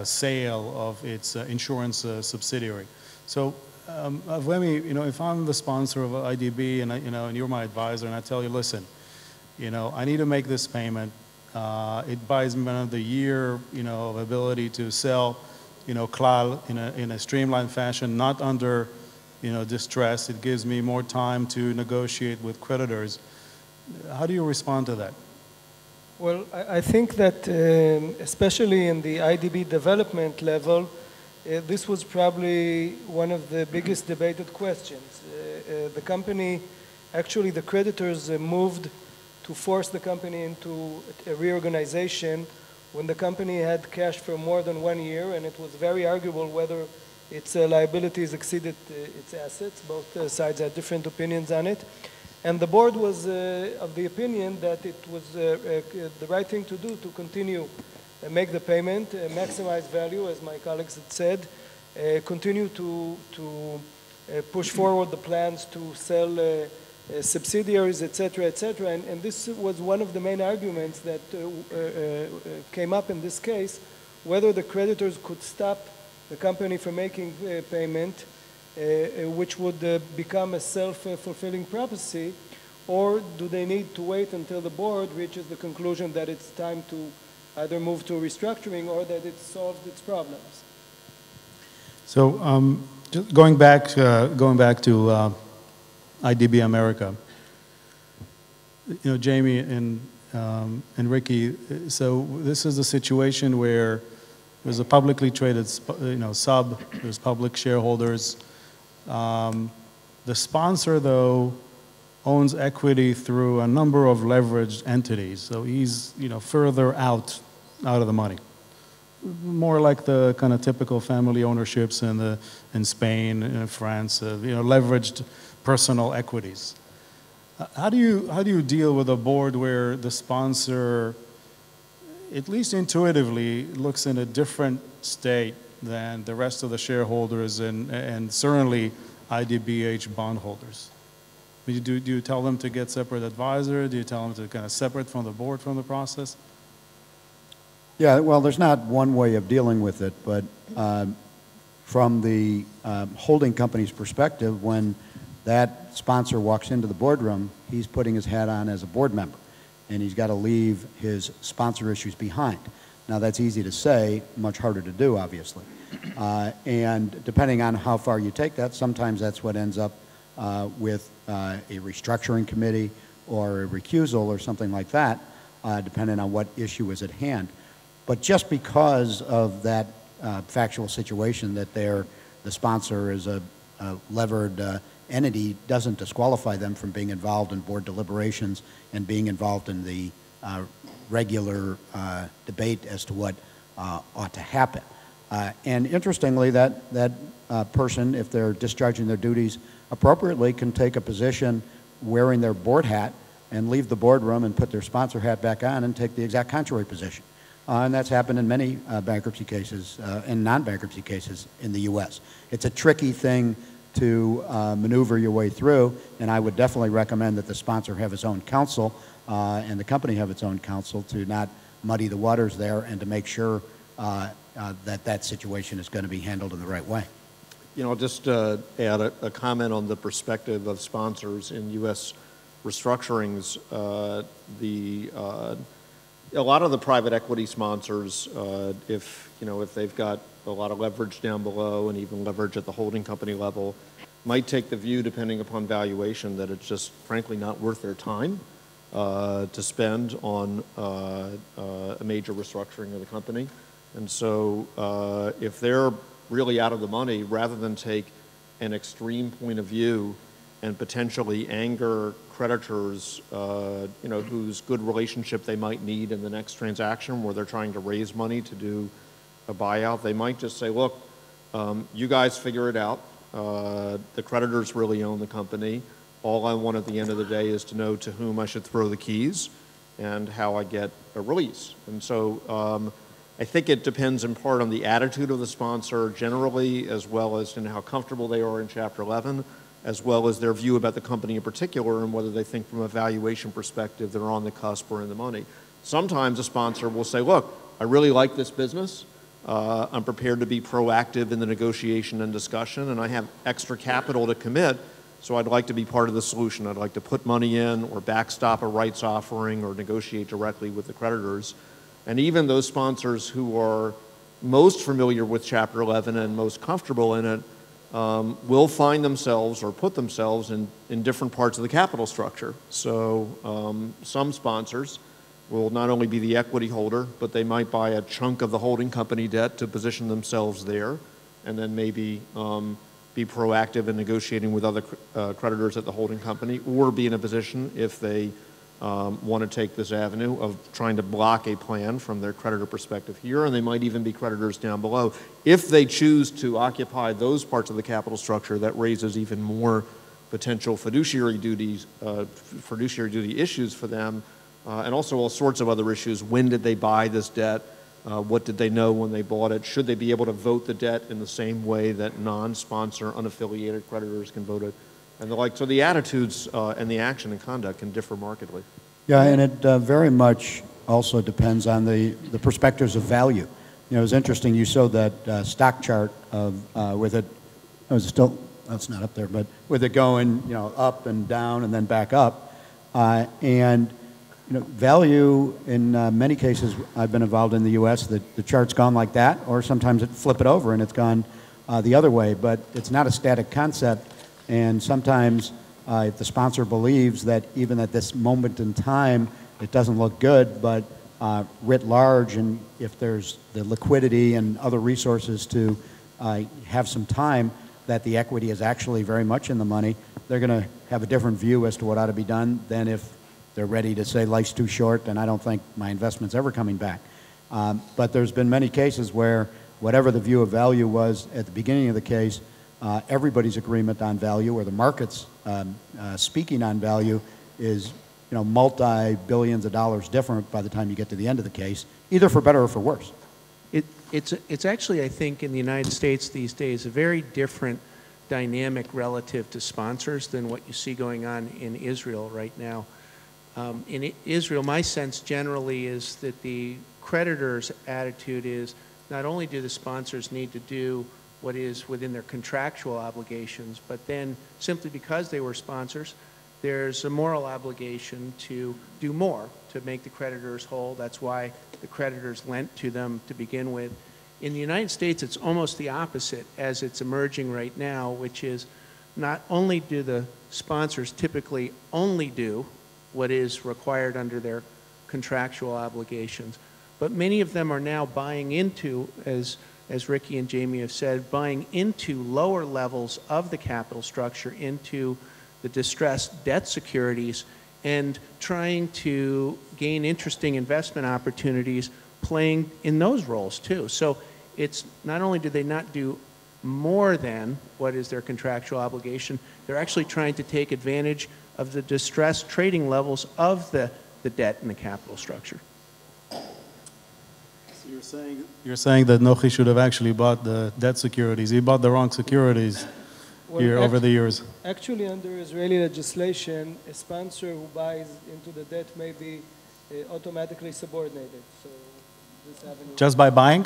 sale of its insurance subsidiary. So, Avremi, if I'm the sponsor of Eí.די.בי and you're my advisor, and I tell you, listen, I need to make this payment. It buys me another year, of ability to sell, klal in a streamlined fashion, not under, distress. It gives me more time to negotiate with creditors. How do you respond to that? Well, I think that especially in the Eí.די.בי development level, this was probably one of the biggest debated questions. The company, actually the creditors moved to force the company into a reorganization when the company had cash for more than 1 year, and it was very arguable whether its liabilities exceeded its assets. Both sides had different opinions on it. And the board was of the opinion that it was the right thing to do to continue make the payment, maximize value, as my colleagues had said, continue to push forward the plans to sell subsidiaries, etc., etc. And this was one of the main arguments that came up in this case, whether the creditors could stop the company from making payment, which would become a self-fulfilling prophecy, or do they need to wait until the board reaches the conclusion that it's time to either move to restructuring or that it solved its problems. So just going back to Eí.די.בי America, Jamie and Ricky. So this is a situation where there's a publicly traded sub. There's public shareholders. The sponsor, though, owns equity through a number of leveraged entities. So he's, further out of the money. More like the kind of typical family ownerships in Spain, in France, leveraged personal equities. How do you deal with a board where the sponsor, at least intuitively, looks in a different state than the rest of the shareholders and certainly Eí.די.בי bondholders? Do you tell them to get separate advisor? Do you tell them to kind of separate from the board from the process? Yeah, well, there's not one way of dealing with it, but from the holding company's perspective, when that sponsor walks into the boardroom, he's putting his hat on as a board member, and he's got to leave his sponsor issues behind. Now, that's easy to say, much harder to do, obviously. And depending on how far you take that, sometimes that's what ends up with a restructuring committee or a recusal or something like that, depending on what issue is at hand. But just because of that factual situation that the sponsor is a levered entity doesn't disqualify them from being involved in board deliberations and being involved in the regular debate as to what ought to happen. And interestingly, that person, if they're discharging their duties appropriately, can take a position wearing their board hat and leave the boardroom and put their sponsor hat back on and take the exact contrary position. And that's happened in many bankruptcy cases and non-bankruptcy cases in the U.S. It's a tricky thing to maneuver your way through, and I would definitely recommend that the sponsor have his own counsel and the company have its own counsel to not muddy the waters there and to make sure that situation is going to be handled in the right way. You know, just add a comment on the perspective of sponsors in U.S. restructurings. A lot of the private equity sponsors, if they've got a lot of leverage down below and even leverage at the holding company level, might take the view, depending upon valuation, that it's just frankly not worth their time to spend on a major restructuring of the company. And so if they're really out of the money, rather than take an extreme point of view and potentially anger creditors, whose good relationship they might need in the next transaction where they're trying to raise money to do a buyout, they might just say, look, you guys figure it out. The creditors really own the company. All I want at the end of the day is to know to whom I should throw the keys and how I get a release. And so I think it depends in part on the attitude of the sponsor generally, as well as in how comfortable they are in Chapter 11, as well as their view about the company in particular and whether they think from a valuation perspective they're on the cusp or in the money. Sometimes a sponsor will say, look, I really like this business. I'm prepared to be proactive in the negotiation and discussion, and I have extra capital to commit, so I'd like to be part of the solution. I'd like to put money in or backstop a rights offering or negotiate directly with the creditors. And even those sponsors who are most familiar with Chapter 11 and most comfortable in it will find themselves or put themselves in different parts of the capital structure. So some sponsors will not only be the equity holder, but they might buy a chunk of the holding company debt to position themselves there, and then maybe be proactive in negotiating with other creditors at the holding company, or be in a position, if they want to take this avenue of trying to block a plan from their creditor perspective here, and they might even be creditors down below. If they choose to occupy those parts of the capital structure, that raises even more potential fiduciary duty issues for them, and also all sorts of other issues. When did they buy this debt? What did they know when they bought it? Should they be able to vote the debt in the same way that non-sponsor, unaffiliated creditors can vote it? And the like. So the attitudes and the action and conduct can differ markedly. Yeah, and it very much also depends on the perspectives of value. You know, it was interesting, you showed that stock chart of, with it, it was still, that's not up there, but with it going, up and down and then back up. And value, in many cases I've been involved in the U.S., the chart's gone like that, or sometimes it flip it over and it's gone the other way, but it's not a static concept. And sometimes if the sponsor believes that even at this moment in time it doesn't look good, but writ large, and if there's the liquidity and other resources to have some time, that the equity is actually very much in the money, they're going to have a different view as to what ought to be done than if they're ready to say life's too short and I don't think my investment's ever coming back. But there's been many cases where whatever the view of value was at the beginning of the case, everybody's agreement on value, or the market's speaking on value, is multi-billions of dollars different by the time you get to the end of the case, either for better or for worse. It's actually, I think, in the United States these days, a very different dynamic relative to sponsors than what you see going on in Israel right now. In Israel, my sense generally is that the creditor's attitude is not only do the sponsors need to do what is within their contractual obligations, but then simply because they were sponsors, there's a moral obligation to do more to make the creditors whole. That's why the creditors lent to them to begin with. In the United States, it's almost the opposite as it's emerging right now, which is not only do the sponsors typically only do what is required under their contractual obligations, but many of them are now buying into, as Ricky and Jamie have said, buying into lower levels of the capital structure, into the distressed debt securities, and trying to gain interesting investment opportunities playing in those roles too. So it's not only do they not do more than what is their contractual obligation, they're actually trying to take advantage of the distressed trading levels of the debt and the capital structure. So you're saying that Nochi should have actually bought the debt securities. He bought the wrong securities here over the years. Actually, under Israeli legislation, a sponsor who buys into the debt may be automatically subordinated. So this avenue. Just by buying?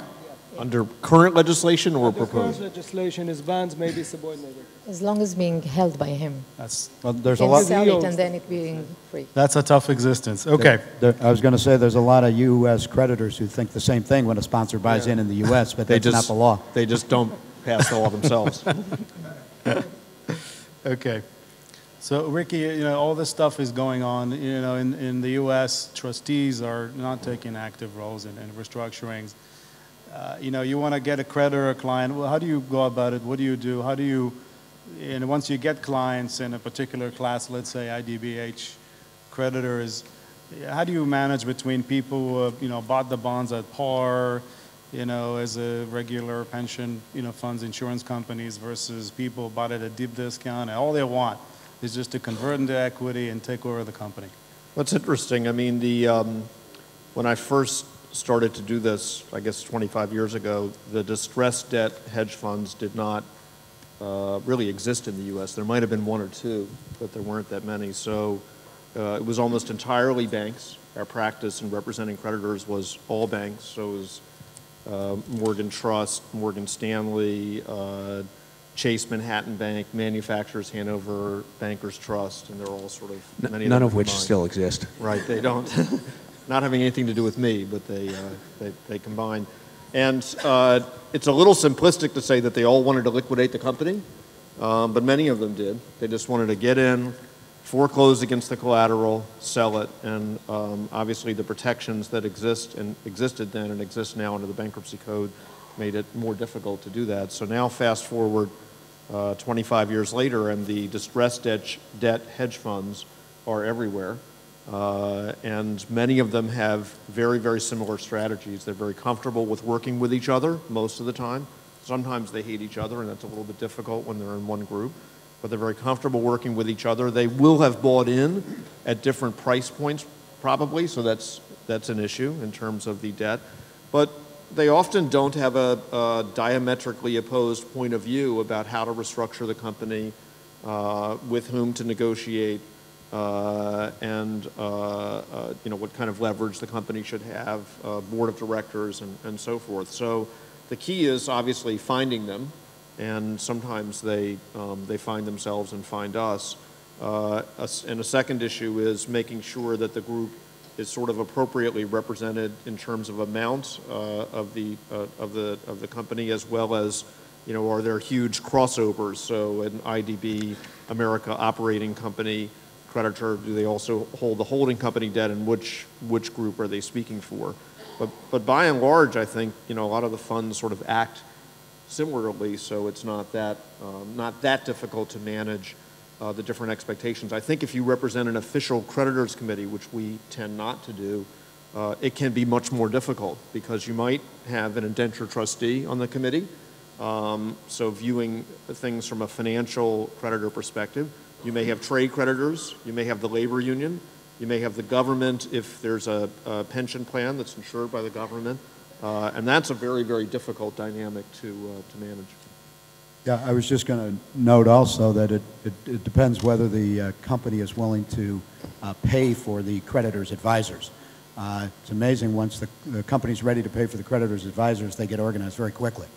Under current legislation or Under proposed? current legislation, his bonds may be subordinated. As long as being held by him. Well, there's a Can lot. sell it and then it being free. That's a tough existence. Okay. I was going to say there's a lot of U.S. creditors who think the same thing when a sponsor buys in the U.S., but that's not the law. They just don't pass the law themselves. Okay. So, Ricky, you know, all this stuff is going on. You know, in the U.S., trustees are not taking active roles in restructurings. You know, you want to get a creditor or client. Well, how do you go about it? What do you do? How do you, and once you get clients in a particular class, let's say IDBH creditors, how do you manage between people who, you know, bought the bonds at par, you know, as a regular pension, you know, funds, insurance companies versus people who bought it at a deep discount, and all they want is just to convert into equity and take over the company? What's interesting, I mean, when I first started to do this, I guess 25 years ago, the distressed debt hedge funds did not really exist in the U.S. There might have been one or two, but there weren't that many. So it was almost entirely banks. Our practice in representing creditors was all banks. So it was Morgan Trust, Morgan Stanley, Chase Manhattan Bank, Manufacturers Hanover, Bankers Trust, and they're all sort of, None of which still exist. Right, they don't. Not having anything to do with me, but they combine. And it's a little simplistic to say that they all wanted to liquidate the company, but many of them did. They just wanted to get in, foreclose against the collateral, sell it, and obviously the protections that existed then and exist now under the bankruptcy code made it more difficult to do that. So now fast forward 25 years later, and the distressed debt hedge funds are everywhere. And many of them have very, very similar strategies. They're very comfortable with working with each other most of the time. Sometimes they hate each other, and that's a little bit difficult when they're in one group. But they're very comfortable working with each other. They will have bought in at different price points, probably, so that's an issue in terms of the debt. But they often don't have a diametrically opposed point of view about how to restructure the company, with whom to negotiate, and you know, what kind of leverage the company should have, board of directors, and so forth. So the key is obviously finding them, and sometimes they find themselves and find us. And a second issue is making sure that the group is sort of appropriately represented in terms of amount of the company, as well as, you know, are there huge crossovers? So an Ii.ዲ.bi America operating company creditor, do they also hold the holding company debt, and which group are they speaking for? But by and large, I think, you know, a lot of the funds sort of act similarly, so it's not that difficult to manage the different expectations. I think if you represent an official creditors committee, which we tend not to do, it can be much more difficult because you might have an indenture trustee on the committee, so viewing things from a financial creditor perspective. You may have trade creditors, you may have the labor union, you may have the government if there's a pension plan that's insured by the government, and that's a very, very difficult dynamic to manage. Yeah, I was just going to note also that it depends whether the company is willing to pay for the creditor's advisors. It's amazing, once the company's ready to pay for the creditor's advisors, they get organized very quickly.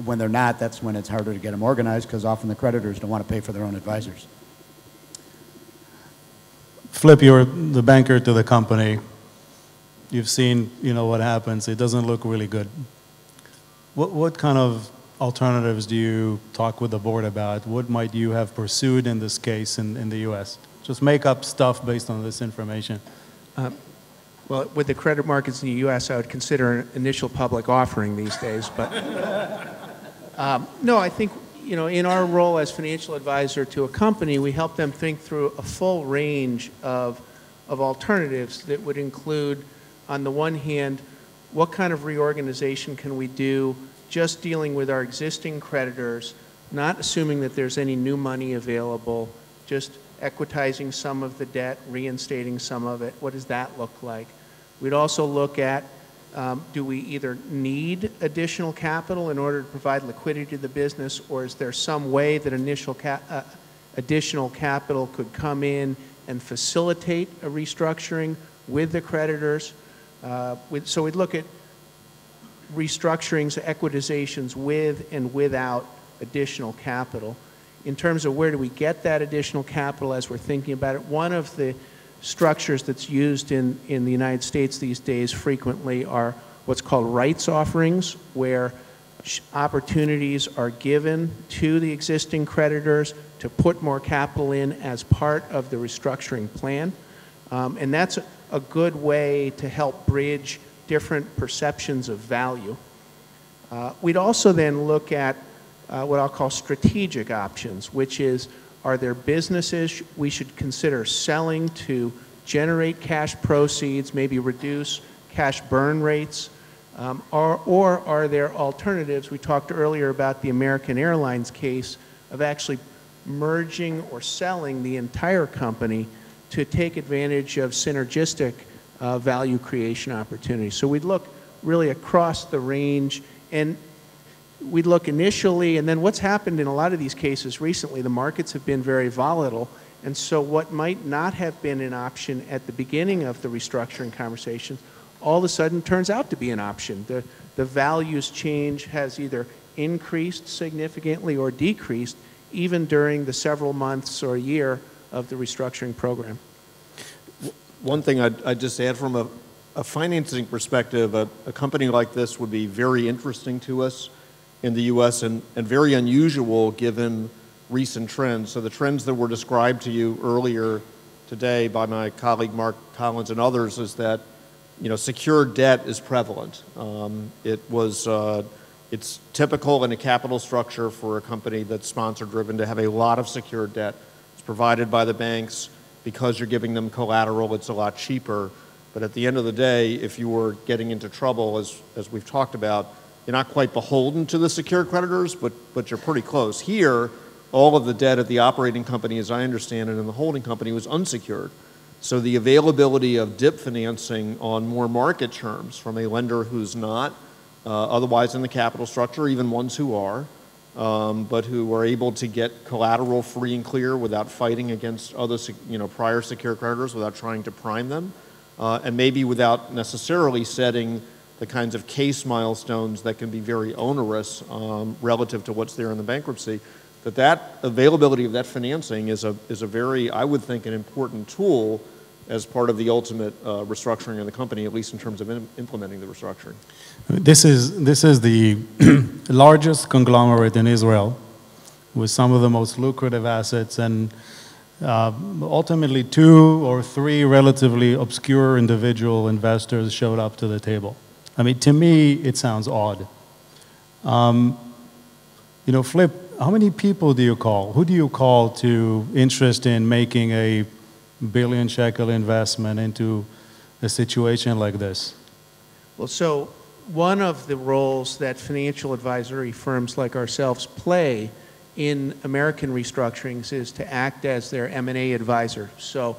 When they're not, that's when it's harder to get them organized, because often the creditors don't want to pay for their own advisors. Flip, you're the banker to the company. You've seen, you know, what happens. It doesn't look really good. What kind of alternatives do you talk with the board about? What might you have pursued in this case in the U.S.? Just make up stuff based on this information. Well, with the credit markets in the U.S., I would consider an initial public offering these days. But no, I think, in our role as financial advisor to a company, we help them think through a full range of alternatives that would include, on the one hand, what kind of reorganization can we do just dealing with our existing creditors, not assuming that there's any new money available, just equitizing some of the debt, reinstating some of it. What does that look like? We'd also look at, do we either need additional capital in order to provide liquidity to the business, or is there some way that additional capital could come in and facilitate a restructuring with the creditors? So we'd look at restructurings, equitizations with and without additional capital. In terms of where do we get that additional capital as we're thinking about it, one of the structures that's used in the United States these days frequently are what's called rights offerings, where opportunities are given to the existing creditors to put more capital in as part of the restructuring plan. And that's a good way to help bridge different perceptions of value. We'd also then look at what I'll call strategic options, which is, are there businesses we should consider selling to generate cash proceeds, maybe reduce cash burn rates, or are there alternatives? We talked earlier about the American Airlines case of actually merging or selling the entire company to take advantage of synergistic value creation opportunities. So we'd look really across the range, and we'd look initially, and then what's happened in a lot of these cases recently, the markets have been very volatile, and so what might not have been an option at the beginning of the restructuring conversation all of a sudden turns out to be an option. The values change has either increased significantly or decreased even during the several months or a year of the restructuring program. One thing I'd just add, from a financing perspective, a company like this would be very interesting to us in the U.S. and very unusual given recent trends. So the trends that were described to you earlier today by my colleague Mark Collins and others is that, secured debt is prevalent. It's typical in a capital structure for a company that's sponsor-driven to have a lot of secured debt. It's provided by the banks. Because you're giving them collateral, it's a lot cheaper. But at the end of the day, if you were getting into trouble, as we've talked about, you're not quite beholden to the secured creditors, but you're pretty close. Here, all of the debt at the operating company, as I understand it, and the holding company was unsecured. So the availability of DIP financing on more market terms from a lender who's not otherwise in the capital structure, even ones who are, but who are able to get collateral free and clear without fighting against other, prior secured creditors, without trying to prime them, and maybe without necessarily setting the kinds of case milestones that can be very onerous relative to what's there in the bankruptcy. That availability of that financing is a very, I would think, an important tool as part of the ultimate restructuring of the company, at least in terms of implementing the restructuring. This is the largest conglomerate in Israel with some of the most lucrative assets, and ultimately 2 or 3 relatively obscure individual investors showed up to the table. I mean, to me, it sounds odd. Flip, how many people do you call? Who do you call to interest in making a billion-shekel investment into a situation like this? Well, so one of the roles that financial advisory firms like ourselves play in American restructurings is to act as their M&A advisor. So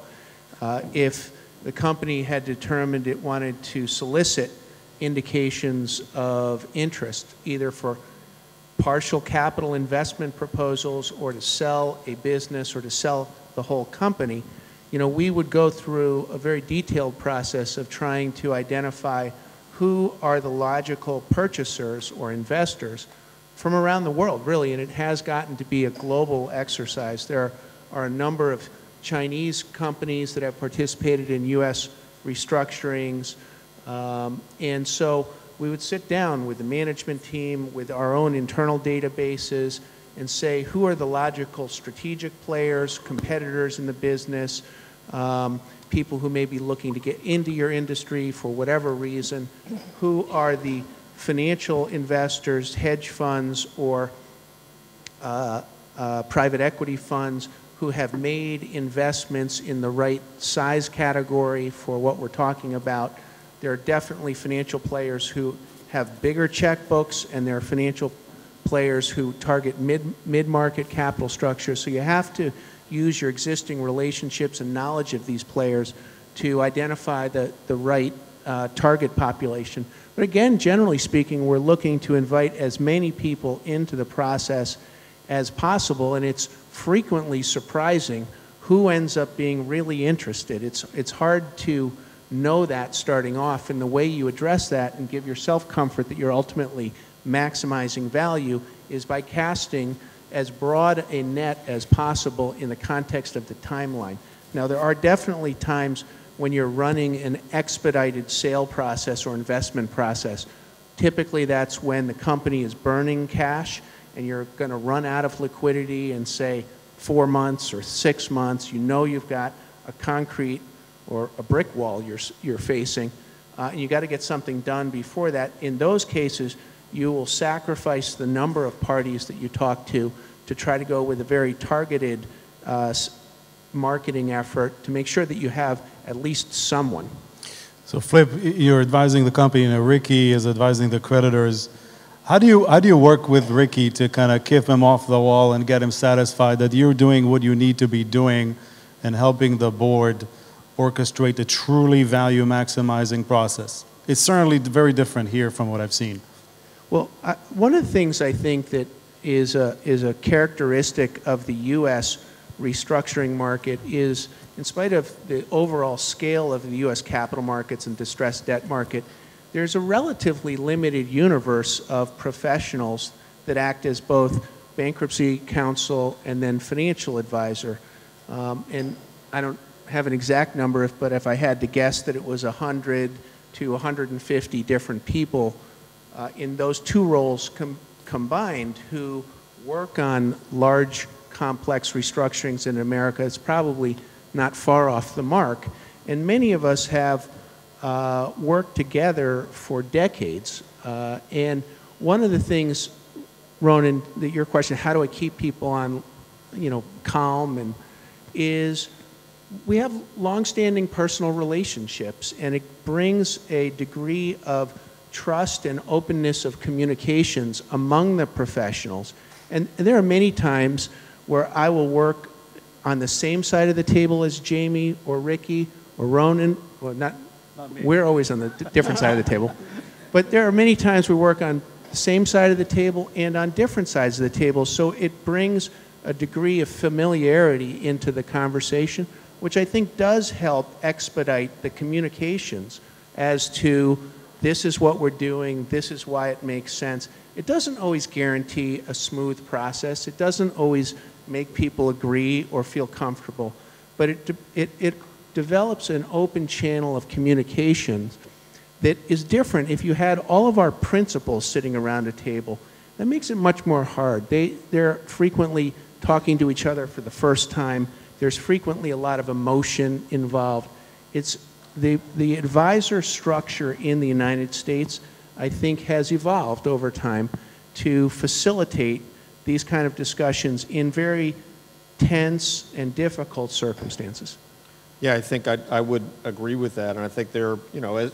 if the company had determined it wanted to solicit indications of interest, either for partial capital investment proposals or to sell a business or to sell the whole company, we would go through a very detailed process of trying to identify who are the logical purchasers or investors from around the world, really, and it has gotten to be a global exercise. There are a number of Chinese companies that have participated in U.S. restructurings, and so we would sit down with the management team, with our own internal databases, and say, who are the logical strategic players, competitors in the business, people who may be looking to get into your industry for whatever reason, who are the financial investors, hedge funds, or private equity funds who have made investments in the right size category for what we're talking about. There are definitely financial players who have bigger checkbooks, and there are financial players who target mid-market capital structures. So you have to use your existing relationships and knowledge of these players to identify the right target population. But again, generally speaking, we're looking to invite as many people into the process as possible, and it's frequently surprising who ends up being really interested. It's hard to know that starting off, and the way you address that and give yourself comfort that you're ultimately maximizing value is by casting as broad a net as possible in the context of the timeline. Now, there are definitely times when you're running an expedited sale process or investment process. Typically, that's when the company is burning cash and you're going to run out of liquidity in, say, 4 months or 6 months. You know you've got a concrete or a brick wall you're facing, and you got to get something done before that. In those cases, you will sacrifice the number of parties that you talk to try to go with a very targeted marketing effort to make sure that you have at least someone. So Flip, you're advising the company, and Ricky is advising the creditors. How do you work with Ricky to kind of keep him off the wall and get him satisfied that you're doing what you need to be doing and helping the board orchestrate a truly value maximizing process? It's certainly very different here from what I've seen. Well, one of the things I think that is a characteristic of the U.S. restructuring market is, in spite of the overall scale of the U.S. capital markets and distressed debt market, there's a relatively limited universe of professionals that act as both bankruptcy counsel and then financial advisor. And I don't have an exact number, but if I had to guess that it was 100 to 150 different people in those two roles combined who work on large, complex restructurings in America. It's probably not far off the mark. And many of us have worked together for decades. And one of the things, Ronan, that your question, how do I keep people on, calm, and is we have long-standing personal relationships, and it brings a degree of trust and openness of communications among the professionals. And there are many times where I will work on the same side of the table as Jamie or Ricky or Ronan. Well, not me. We're always on the different side of the table. But there are many times we work on the same side of the table and on different sides of the table, so it brings a degree of familiarity into the conversation, which I think does help expedite the communications as to this is what we're doing, this is why it makes sense. It doesn't always guarantee a smooth process. It doesn't always make people agree or feel comfortable. But it develops an open channel of communications that is different. If you had all of our principals sitting around a table, that makes it much more hard. They're frequently talking to each other for the first time. There's frequently a lot of emotion involved. It's the advisor structure in the United States, I think, has evolved over time to facilitate these kind of discussions in very tense and difficult circumstances. Yeah, I think I would agree with that, and I think there,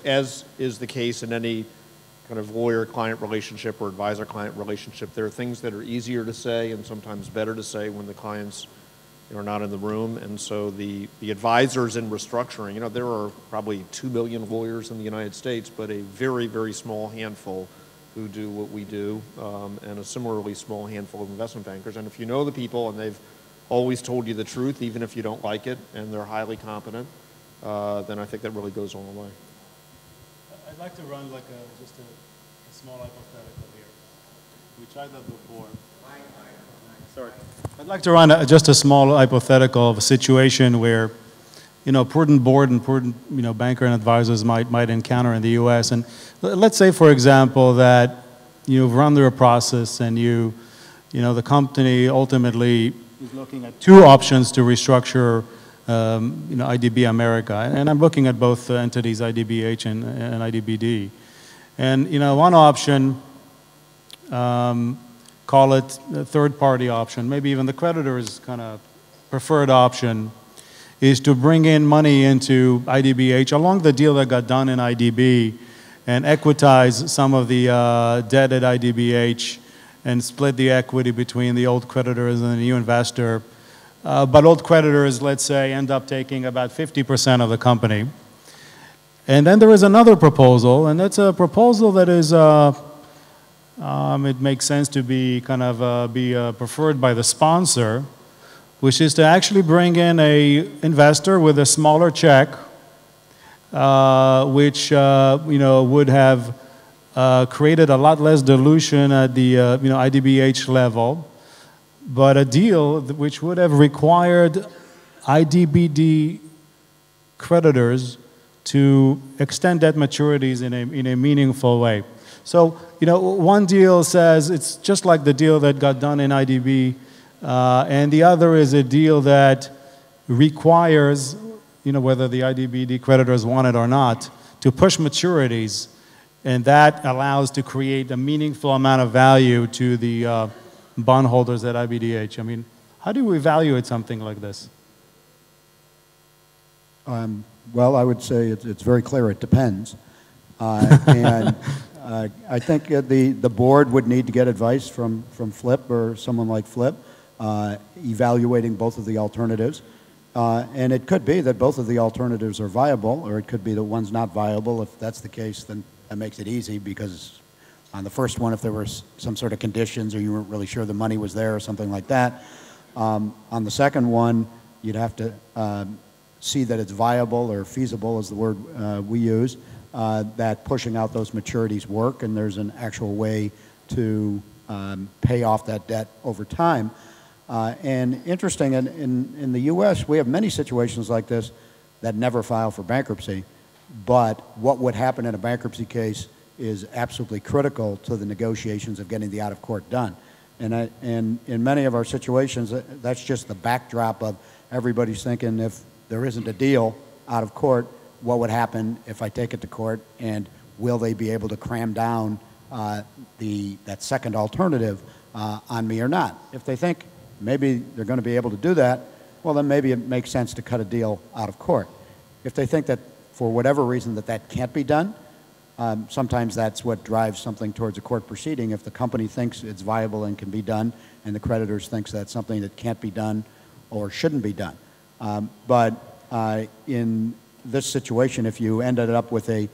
as is the case in any kind of lawyer-client relationship or advisor-client relationship, there are things that are easier to say and sometimes better to say when the clients are not in the room. And so the advisors in restructuring, there are probably 2 million lawyers in the United States, but a very, very small handful who do what we do, and a similarly small handful of investment bankers. And if you know the people and they've always told you the truth, even if you don't like it, and they're highly competent, then I think that really goes a long way. I'd like to run just a small hypothetical here. We tried that before. Sorry. I'd like to run just a small hypothetical of a situation where, prudent board and prudent, banker and advisors might encounter in the U.S. And let's say, for example, that you've run through a process and the company ultimately is looking at two options to restructure, Ii.ди.bi America. And I'm looking at both entities, Ii.ди.bi-H and Ii.di.bi-D. And, one option call it the third-party option, maybe even the creditor's kind of preferred option, is to bring in money into IDBH along the deal that got done in Ii.די.בי and equitize some of the debt at IDBH and split the equity between the old creditors and the new investor. But old creditors, let's say, end up taking about 50% of the company. And then there is another proposal, and that's a proposal that is, it makes sense to be kind of preferred by the sponsor, which is to actually bring in a investor with a smaller check, which would have created a lot less dilution at the IDBH level, but a deal which would have required IDBD creditors to extend debt maturities in a meaningful way. So, one deal says it's just like the deal that got done in Ii.די.בי, and the other is a deal that requires, whether the IDBD creditors want it or not, to push maturities, and that allows to create a meaningful amount of value to the bondholders at IBDH. I mean, how do we evaluate something like this? Well, I would say it's very clear. It depends. And I think the board would need to get advice from Flip or someone like Flip, evaluating both of the alternatives. And it could be that both of the alternatives are viable, or it could be that one's not viable. If that's the case, then that makes it easy, because on the first one, if there were some sort of conditions or you weren't really sure the money was there or something like that. On the second one, you'd have to see that it's viable or feasible, is the word we use, that pushing out those maturities work and there's an actual way to pay off that debt over time. And interesting, in the U.S., we have many situations like this that never file for bankruptcy, but what would happen in a bankruptcy case is absolutely critical to the negotiations of getting the out-of-court done. And in many of our situations, that's just the backdrop of everybody's thinking, if there isn't a deal out of court, what would happen if I take it to court, and will they be able to cram down that second alternative on me or not? If they think maybe they're going to be able to do that, well, then maybe it makes sense to cut a deal out of court. If they think that for whatever reason that can't be done, sometimes that's what drives something towards a court proceeding. If the company thinks it's viable and can be done, and the creditors thinks that's something that can't be done or shouldn't be done. But in this situation, if you ended up with a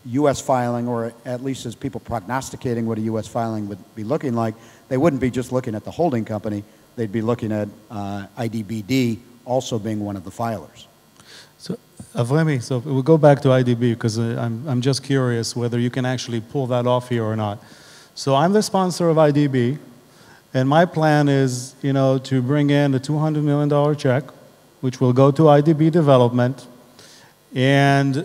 U.S. filing, or at least as people prognosticating what a U.S. filing would be looking like, they wouldn't be just looking at the holding company. They'd be looking at IDBD also being one of the filers. So, Avremi, so we'll go back to Ii.די.בי, because I'm just curious whether you can actually pull that off here or not. So I'm the sponsor of Ii.די.בי, and my plan is, to bring in a $200 million check, which will go to Ii.די.בי Development, and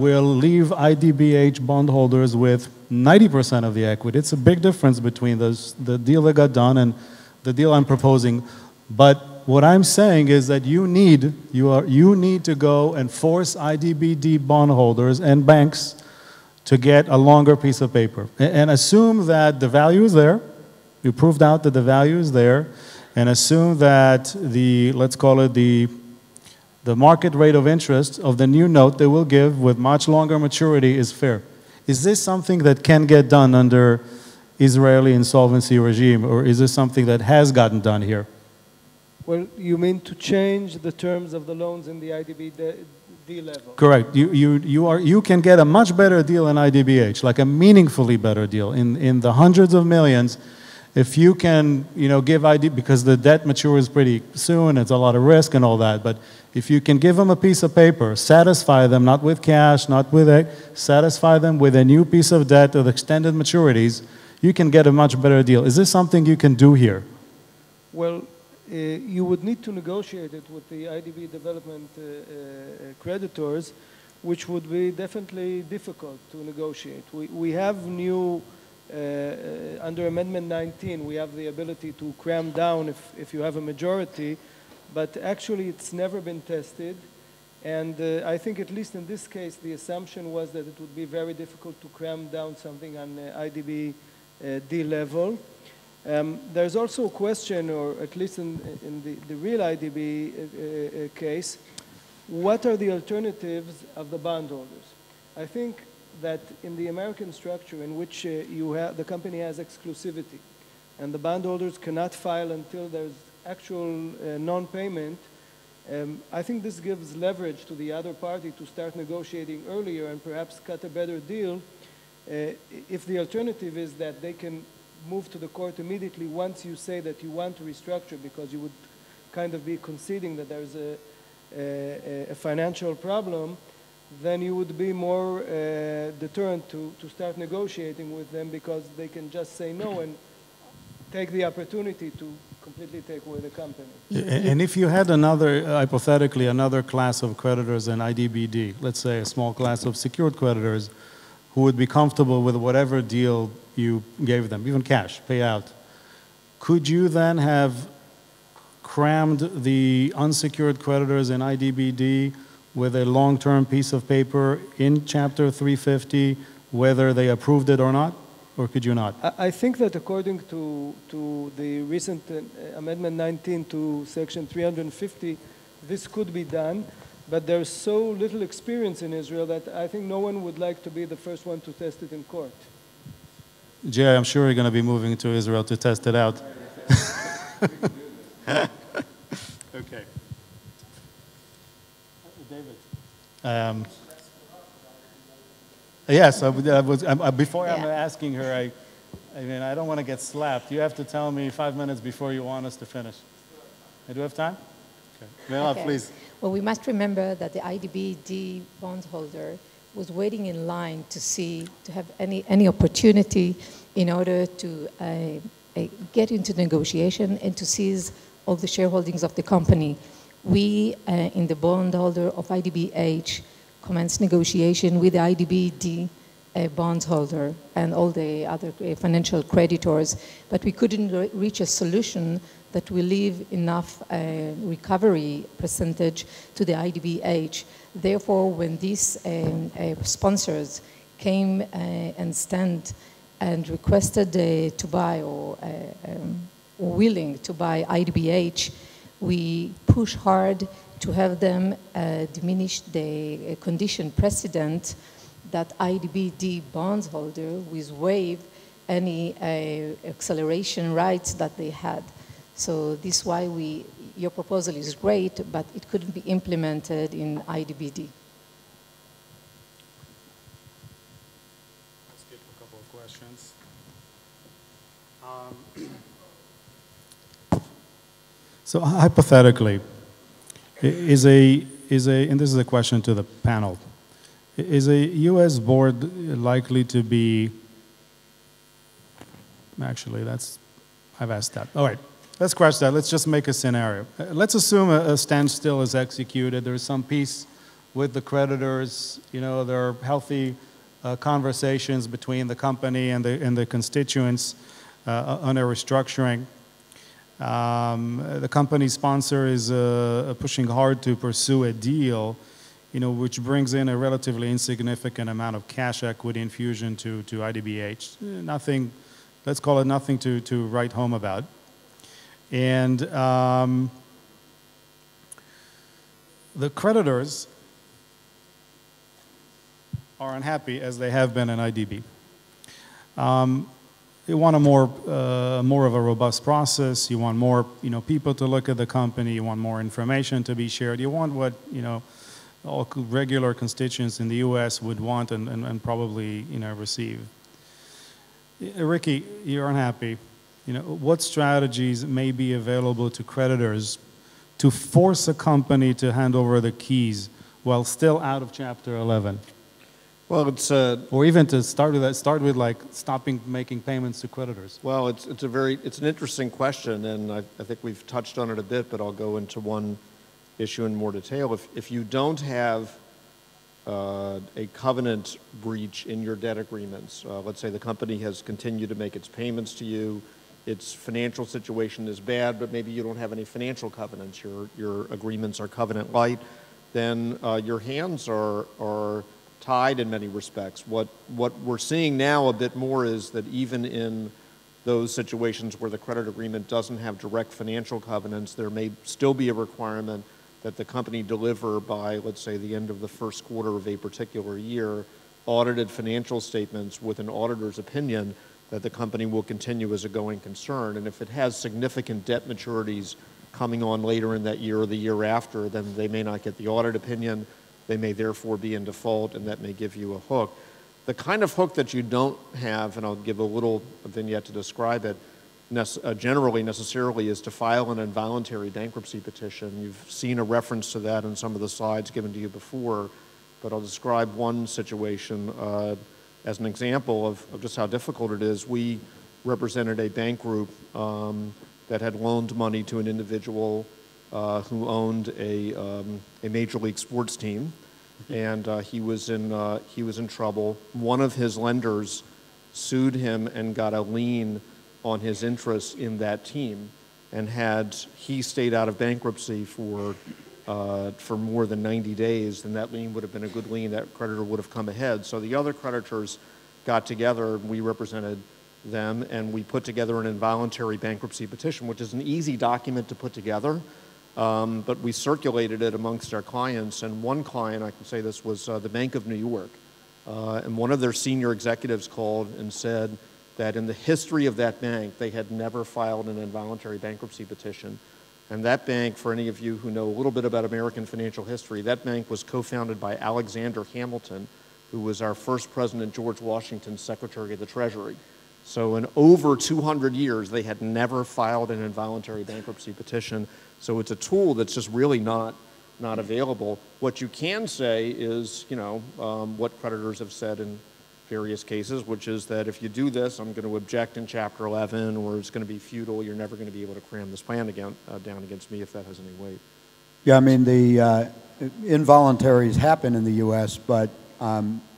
will leave IDBH bondholders with 90% of the equity. It's a big difference between the deal that got done and the deal I'm proposing. But what I'm saying is that you need to go and force IDBD bondholders and banks to get a longer piece of paper. And assume that the value is there. You proved out that the value is there. And assume that let's call it the market rate of interest of the new note they will give with much longer maturity is fair. Is this something that can get done under Israeli insolvency regime, or is this something that has gotten done here? Well, you mean to change the terms of the loans in the IDBD level? Correct. You can get a much better deal in IDBH, like a meaningfully better deal in the hundreds of millions. If you can, give because the debt matures pretty soon, it's a lot of risk and all that, but if you can give them a piece of paper, satisfy them, not with cash, not with satisfy them with a new piece of debt with extended maturities, you can get a much better deal. Is this something you can do here? Well, you would need to negotiate it with the Ii.די.בי development creditors, which would be definitely difficult to negotiate. We have new, under Amendment 19, we have the ability to cram down if you have a majority, but actually it's never been tested. And I think at least in this case, the assumption was that it would be very difficult to cram down something on Ii.די.בי D level. There's also a question, or at least in the real eí.די.בי case, what are the alternatives of the bondholders? I think that in the American structure in which the company has exclusivity and the bondholders cannot file until there's actual non-payment, I think this gives leverage to the other party to start negotiating earlier and perhaps cut a better deal if the alternative is that they can move to the court immediately once you say that you want to restructure, because you would kind of be conceding that there's a financial problem, then you would be more deterrent to start negotiating with them, because they can just say no and take the opportunity to completely take away the company. And if you had another, hypothetically, another class of creditors in eí.די.בי, let's say a small class of secured creditors who would be comfortable with whatever deal you gave them, even cash, payout, could you then have crammed the unsecured creditors in eí.די.בי with a long-term piece of paper in Chapter 350, whether they approved it or not? Or could you not? I think that according to the recent Amendment 19 to Section 350, this could be done, but there's so little experience in Israel that I think no one would like to be the first one to test it in court. Jay, I'm sure you're going to be moving to Israel to test it out. Okay. David. Yes, before I'm asking her, I mean, I don't want to get slapped. You have to tell me 5 minutes before you want us to finish. I do have time? Okay. Mela, Okay. please. Well, we must remember that the eí.די.בי bondholder was waiting in line to have any opportunity in order to get into negotiation and to seize all the shareholdings of the company. We, in the bondholder of eí.די.בי-H, commenced negotiation with the eí.די.בי-D bondholder and all the other financial creditors, but we couldn't reach a solution that will leave enough recovery percentage to the eí.די.בי-H. Therefore, when these sponsors came and stand and requested to buy or willing to buy eí.די.בי-H, we push hard to have them diminish the condition precedent that eí.די.בי-D bondholder will waive any acceleration rights that they had. So this is why your proposal is great, but it couldn't be implemented in eí.די.בי-D. Let's skip a couple of questions. So hypothetically, and this is a question to the panel, is a U.S. board likely to be, actually I've asked that. All right, let's scratch that. Let's just make a scenario. Let's assume a standstill is executed. There's some peace with the creditors. You know, there are healthy conversations between the company and the constituents on a restructuring. The company sponsor is pushing hard to pursue a deal, you know, which brings in a relatively insignificant amount of cash equity infusion to eí.די.בי-H. Nothing, let's call it nothing to write home about. And the creditors are unhappy, as they have been in eí.די.בי. You want a more of a robust process. You want more, you know, people to look at the company. You want more information to be shared. You want what, you know, all regular constituents in the U.S. would want and probably, you know, receive. Ricky, you're unhappy. You know, what strategies may be available to creditors to force a company to hand over the keys while still out of Chapter 11? Well, it's or even to start with like stopping making payments to creditors. well, it's an interesting question, and I think we've touched on it a bit, but I'll go into one issue in more detail. If you don't have a covenant breach in your debt agreements, let's say the company has continued to make its payments to you, its financial situation is bad, but maybe you don't have any financial covenants, your agreements are covenant light, then your hands are tide in many respects. What we're seeing now a bit more is that even in those situations where the credit agreement doesn't have direct financial covenants, there may still be a requirement that the company deliver by, let's say, the end of the first quarter of a particular year, audited financial statements with an auditor's opinion that the company will continue as a going concern. And if it has significant debt maturities coming on later in that year or the year after, then they may not get the audit opinion. They may therefore be in default, and that may give you a hook. The kind of hook that you don't have, and I'll give a little vignette to describe it, generally necessarily is to file an involuntary bankruptcy petition. You've seen a reference to that in some of the slides given to you before, but I'll describe one situation as an example of just how difficult it is. We represented a bank group that had loaned money to an individual who owned a major league sports team, and he was in trouble. One of his lenders sued him and got a lien on his interest in that team, and had he stayed out of bankruptcy for more than 90 days, then that lien would have been a good lien. That creditor would have come ahead. So the other creditors got together, we represented them, and we put together an involuntary bankruptcy petition, which is an easy document to put together, but we circulated it amongst our clients. And one client, I can say this, was the Bank of New York, and one of their senior executives called and said that in the history of that bank, they had never filed an involuntary bankruptcy petition. And that bank, for any of you who know a little bit about American financial history, that bank was co-founded by Alexander Hamilton, who was our first President George Washington's Secretary of the Treasury. So in over 200 years, they had never filed an involuntary bankruptcy petition. So it's a tool that's just really not available. What you can say is, what creditors have said in various cases, which is that if you do this, I'm going to object in Chapter 11, or it's going to be futile. You're never going to be able to cram this plan down against me if that has any weight. Yeah, I mean, the involuntaries happen in the U.S., but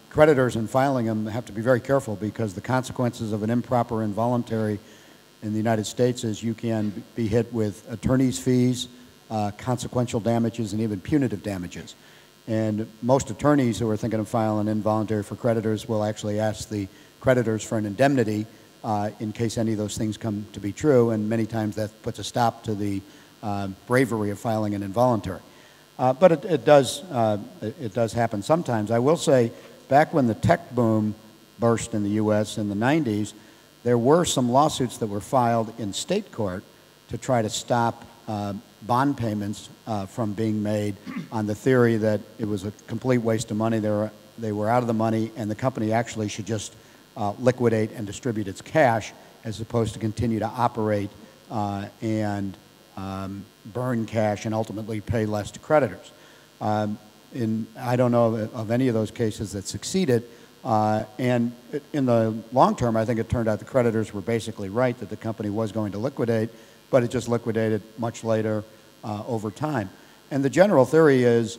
creditors in filing them have to be very careful, because the consequences of an improper involuntary in the United States is you can be hit with attorney's fees, consequential damages, and even punitive damages. And most attorneys who are thinking of filing involuntary for creditors will actually ask the creditors for an indemnity in case any of those things come to be true, and many times that puts a stop to the bravery of filing an involuntary. But it does happen sometimes. I will say, back when the tech boom burst in the U.S. in the 90s, there were some lawsuits that were filed in state court to try to stop bond payments from being made on the theory that it was a complete waste of money. They were out of the money, and the company actually should just liquidate and distribute its cash, as opposed to continue to operate and burn cash and ultimately pay less to creditors. I don't know of any of those cases that succeeded, and in the long term, I think it turned out the creditors were basically right, that the company was going to liquidate, but it just liquidated much later over time. And the general theory is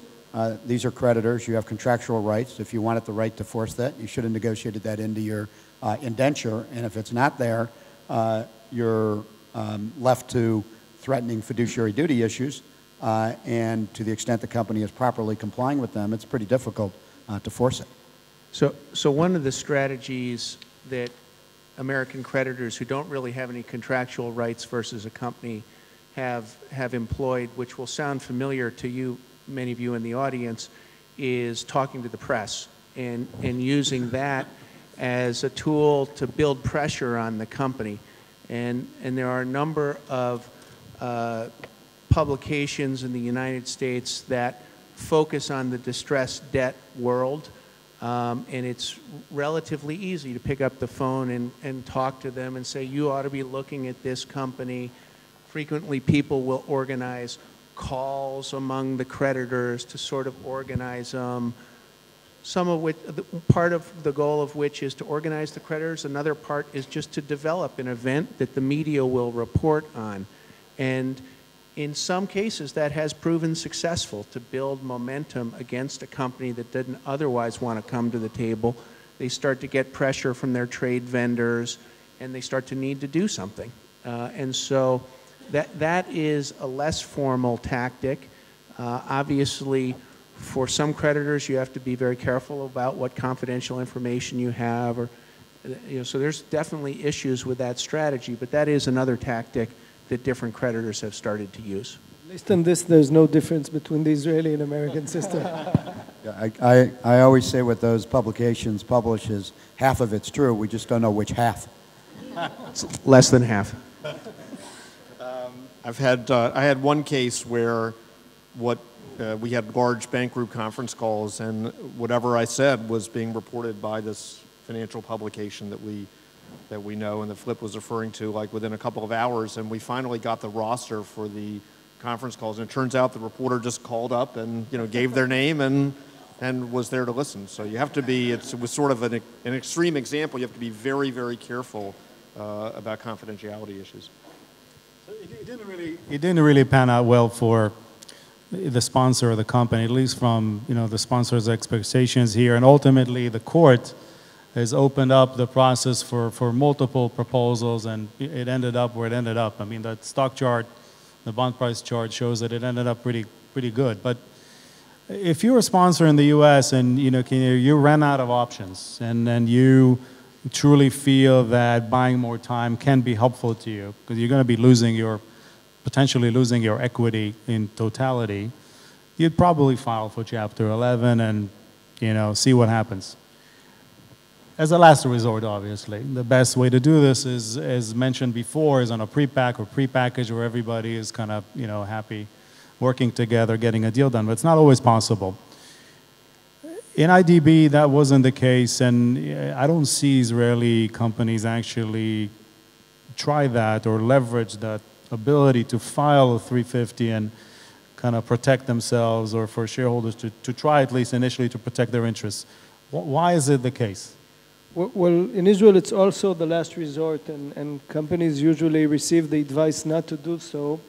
these are creditors. You have contractual rights. If you wanted the right to force that, you should have negotiated that into your indenture, and if it's not there, you're left to threatening fiduciary duty issues, and to the extent the company is properly complying with them, it's pretty difficult to force it. So one of the strategies that American creditors who don't really have any contractual rights versus a company have employed, which will sound familiar to you, many of you in the audience, is talking to the press and using that as a tool to build pressure on the company. And there are a number of publications in the United States that focus on the distressed debt world. And it's relatively easy to pick up the phone and talk to them and say, you ought to be looking at this company. Frequently, people will organize calls among the creditors to sort of organize them, some of which, part of the goal of which is to organize the creditors. Another part is just to develop an event that the media will report on. And in some cases, that has proven successful to build momentum against a company that didn't otherwise want to come to the table. They start to get pressure from their trade vendors, and they start to need to do something. And so that is a less formal tactic. Obviously, For some creditors, you have to be very careful about what confidential information you have, or, so there's definitely issues with that strategy, but that is another tactic that different creditors have started to use. At least in this, there's no difference between the Israeli and American system. Yeah, I always say what those publications publish is half of it's true, we just don't know which half. It's less than half. I had one case where we had large bank group conference calls, and whatever I said was being reported by this financial publication that we know, and the Flip was referring to, like within a couple of hours, and we finally got the roster for the conference calls, and it turns out the reporter just called up and gave their name and was there to listen. So you have to be, it was sort of an extreme example, you have to be very, very careful about confidentiality issues. So it didn't really pan out well for the sponsor of the company, at least from the sponsor's expectations here, and ultimately the court has opened up the process for multiple proposals, and it ended up where it ended up. I mean, that stock chart, the bond price chart shows that it ended up pretty good. But if you're a sponsor in the U.S. and you ran out of options, and you truly feel that buying more time can be helpful to you, because you're going to be potentially losing your equity in totality, you'd probably file for Chapter 11 and see what happens. As a last resort, obviously, the best way to do this is, as mentioned before, is on a pre-pack or pre-package where everybody is kind of happy, working together, getting a deal done. But it's not always possible. In Eí.די.בי, that wasn't the case, and I don't see Israeli companies actually try that or leverage that ability to file a 350 and kind of protect themselves, or for shareholders to try at least initially to protect their interests. Why is it the case? Well, in Israel, it's also the last resort, and companies usually receive the advice not to do so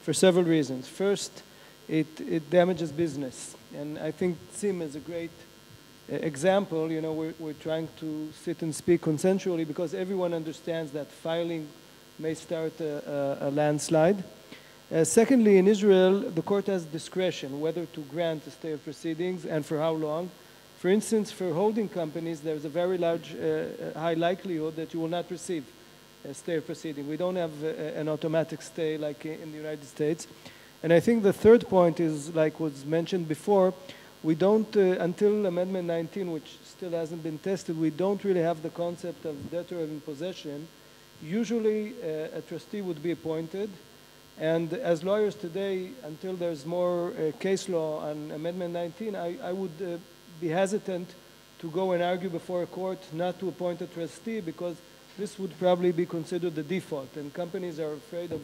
for several reasons. First, it damages business, and I think Sim is a great example. We're trying to sit and speak consensually because everyone understands that filing may start a landslide. Secondly, in Israel, the court has discretion whether to grant a stay of proceedings and for how long. For instance, for holding companies, there's a very high likelihood that you will not receive a stay of proceeding. We don't have an automatic stay like in the United States. And I think the third point is, like was mentioned before, we don't, until Amendment 19, which still hasn't been tested, we don't really have the concept of debtor in possession. Usually, a trustee would be appointed. And as lawyers today, until there's more case law on Amendment 19, I would be hesitant to go and argue before a court not to appoint a trustee, because this would probably be considered the default, and companies are afraid of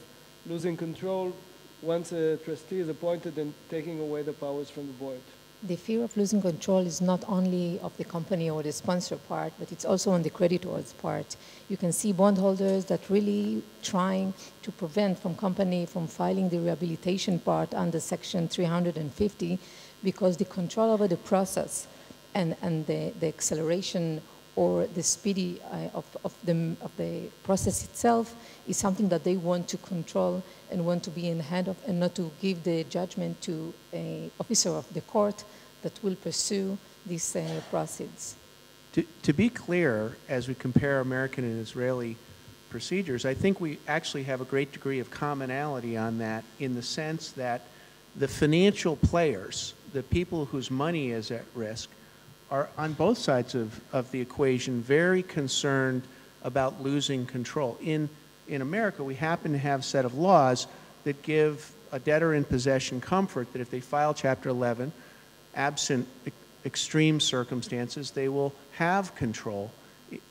losing control once a trustee is appointed and taking away the powers from the board. The fear of losing control is not only of the company or the sponsor part, but it's also on the creditor's part. You can see bondholders that really trying to prevent company from filing the rehabilitation part under Section 350, because the control over the process and the acceleration or the speedy of the process itself is something that they want to control and want to be in hand of, and not to give the judgment to an officer of the court that will pursue these proceeds. To be clear, as we compare American and Israeli procedures, I think we actually have a great degree of commonality on that, in the sense that the financial players, the people whose money is at risk, are on both sides of the equation very concerned about losing control. In America, we happen to have a set of laws that give a debtor in possession comfort that if they file Chapter 11, absent extreme circumstances, they will have control.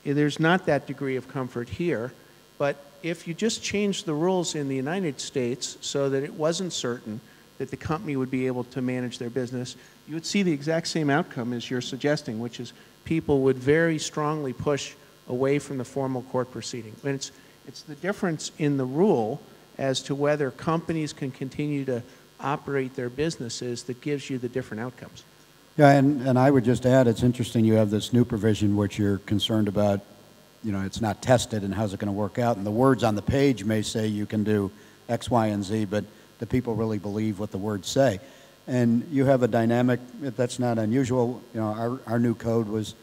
There's not that degree of comfort here, but if you just change the rules in the United States so that it wasn't certain that the company would be able to manage their business, you would see the exact same outcome as you're suggesting, which is people would very strongly push away from the formal court proceeding. And it's the difference in the rule as to whether companies can continue to operate their businesses that gives you the different outcomes. Yeah, and I would just add, it's interesting you have this new provision which you're concerned about, it's not tested and how's it going to work out. And the words on the page may say you can do X, Y, and Z, but the people really believe what the words say. And you have a dynamic that's not unusual. You know, our new code was,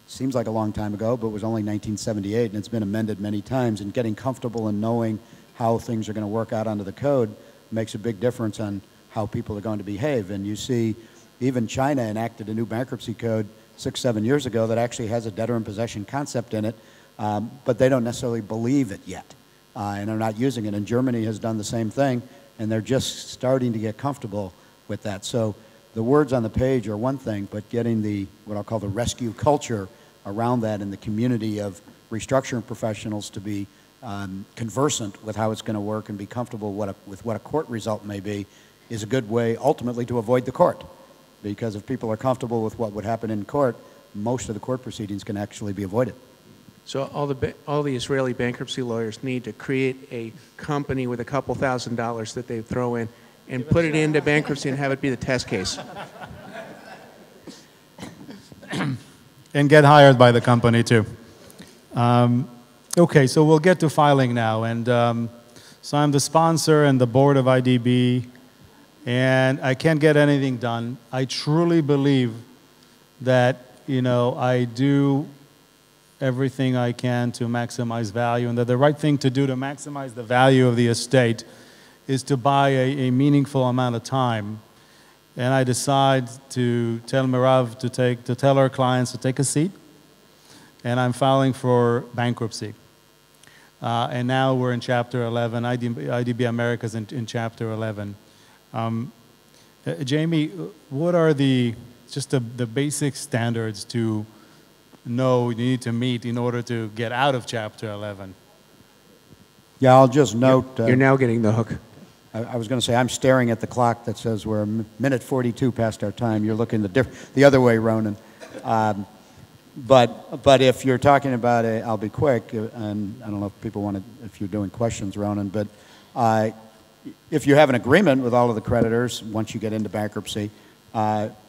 seems like a long time ago, but it was only 1978, and it's been amended many times. And getting comfortable and knowing how things are going to work out under the code makes a big difference on how people are going to behave. And you see, even China enacted a new bankruptcy code 6-7 years ago that actually has a debtor in possession concept in it, but they don't necessarily believe it yet, and are not using it. And Germany has done the same thing, and they're just starting to get comfortable with that. So the words on the page are one thing, but getting the, what I'll call the rescue culture around that in the community of restructuring professionals to be conversant with how it's going to work and be comfortable with what a court result may be is a good way ultimately to avoid the court. Because if people are comfortable with what would happen in court, most of the court proceedings can actually be avoided. So all the Israeli bankruptcy lawyers need to create a company with a couple $1,000s that they throw in and put it into bankruptcy and have it be the test case. And get hired by the company too. Okay, so we'll get to filing now. And so I'm the sponsor and the board of Eyi.ди.Bi, and I can't get anything done. I truly believe that, you know, I do everything I can to maximize value, and that the right thing to do to maximize the value of the estate is to buy a meaningful amount of time. And I decide to tell Mirav to tell our clients to take a seat, and I'm filing for bankruptcy. And now we're in Chapter 11. Eyi.ди.Bi America's in Chapter 11. Jamie, what are just the basic standards to know you need to meet in order to get out of Chapter 11? Yeah, I'll just note... You're now getting the hook. I was going to say, I'm staring at the clock that says we're a minute 42 past our time. You're looking the other way, Ronan. But if you're talking about I'll be quick, and I don't know if people want to, if you're doing questions, Ronan, but if you have an agreement with all of the creditors, once you get into bankruptcy,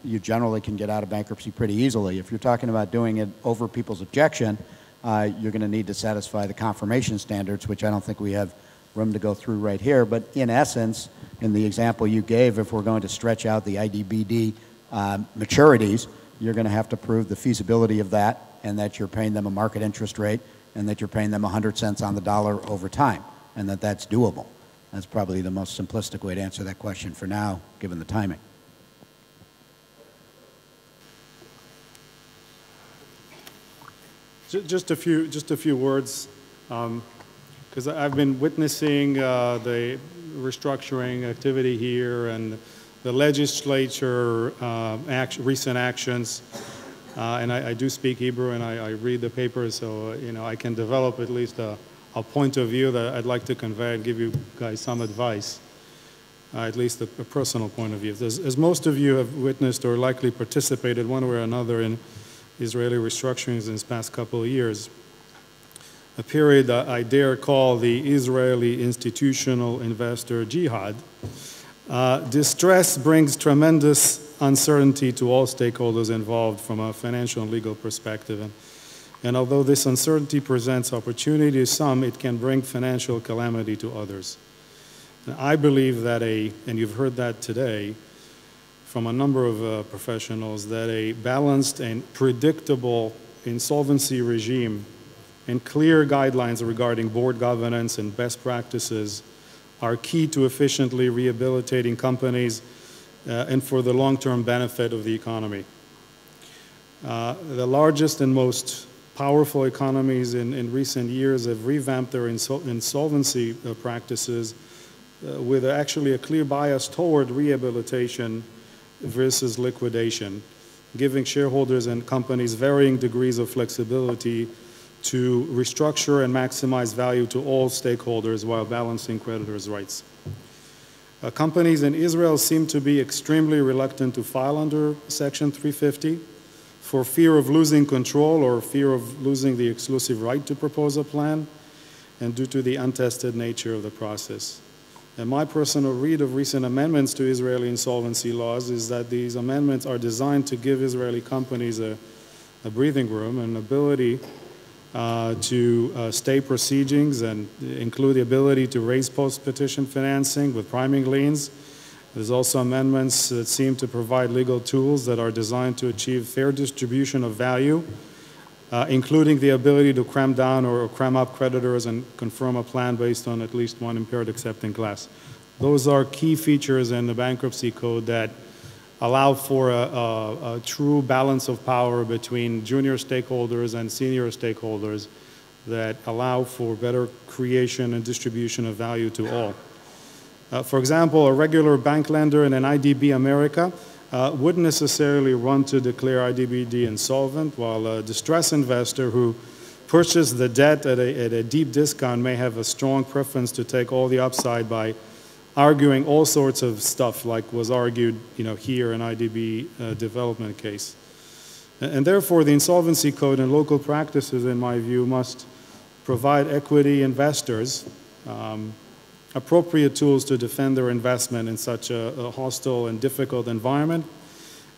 you generally can get out of bankruptcy pretty easily. If you're talking about doing it over people's objection, you're going to need to satisfy the confirmation standards, which I don't think we have room to go through right here. But in essence, in the example you gave, if we're going to stretch out the Eyi.ди.Bi maturities, you're going to have to prove the feasibility of that, and that you're paying them a market interest rate, and that you're paying them 100 cents on the dollar over time, and that that's doable. That's probably the most simplistic way to answer that question for now, given the timing. Just a few words, because I've been witnessing the restructuring activity here and the legislature recent actions, and I do speak Hebrew and I read the papers, so you know I can develop at least a point of view that I'd like to convey and give you guys some advice, at least a personal point of view. As most of you have witnessed or likely participated one way or another in Israeli restructurings in this past couple of years, a period that I dare call the Israeli institutional investor jihad. Distress brings tremendous uncertainty to all stakeholders involved from a financial and legal perspective. And although this uncertainty presents opportunity to some, it can bring financial calamity to others. And I believe that and you've heard that today from a number of professionals, that a balanced and predictable insolvency regime and clear guidelines regarding board governance and best practices are key to efficiently rehabilitating companies and for the long-term benefit of the economy. The largest and most powerful economies in recent years have revamped their insolvency practices with actually a clear bias toward rehabilitation versus liquidation, giving shareholders and companies varying degrees of flexibility to restructure and maximize value to all stakeholders while balancing creditors' rights. Companies in Israel seem to be extremely reluctant to file under Section 350 for fear of losing control or fear of losing the exclusive right to propose a plan, and due to the untested nature of the process. And my personal read of recent amendments to Israeli insolvency laws is that these amendments are designed to give Israeli companies a breathing room, an ability to stay proceedings, and include the ability to raise post-petition financing with priming liens, There's also amendments that seem to provide legal tools that are designed to achieve fair distribution of value, including the ability to cram down or cram up creditors and confirm a plan based on at least one impaired accepting class. Those are key features in the bankruptcy code that allow for a true balance of power between junior stakeholders and senior stakeholders that allow for better creation and distribution of value to all. For example, a regular bank lender in an Eí.די.בי America wouldn't necessarily run to declare Eí.די.בי insolvent, while a distressed investor who purchased the debt at a deep discount may have a strong preference to take all the upside by arguing all sorts of stuff like was argued here in Eí.די.בי development case. And therefore, the insolvency code and local practices, in my view, must provide equity investors appropriate tools to defend their investment in such a hostile and difficult environment.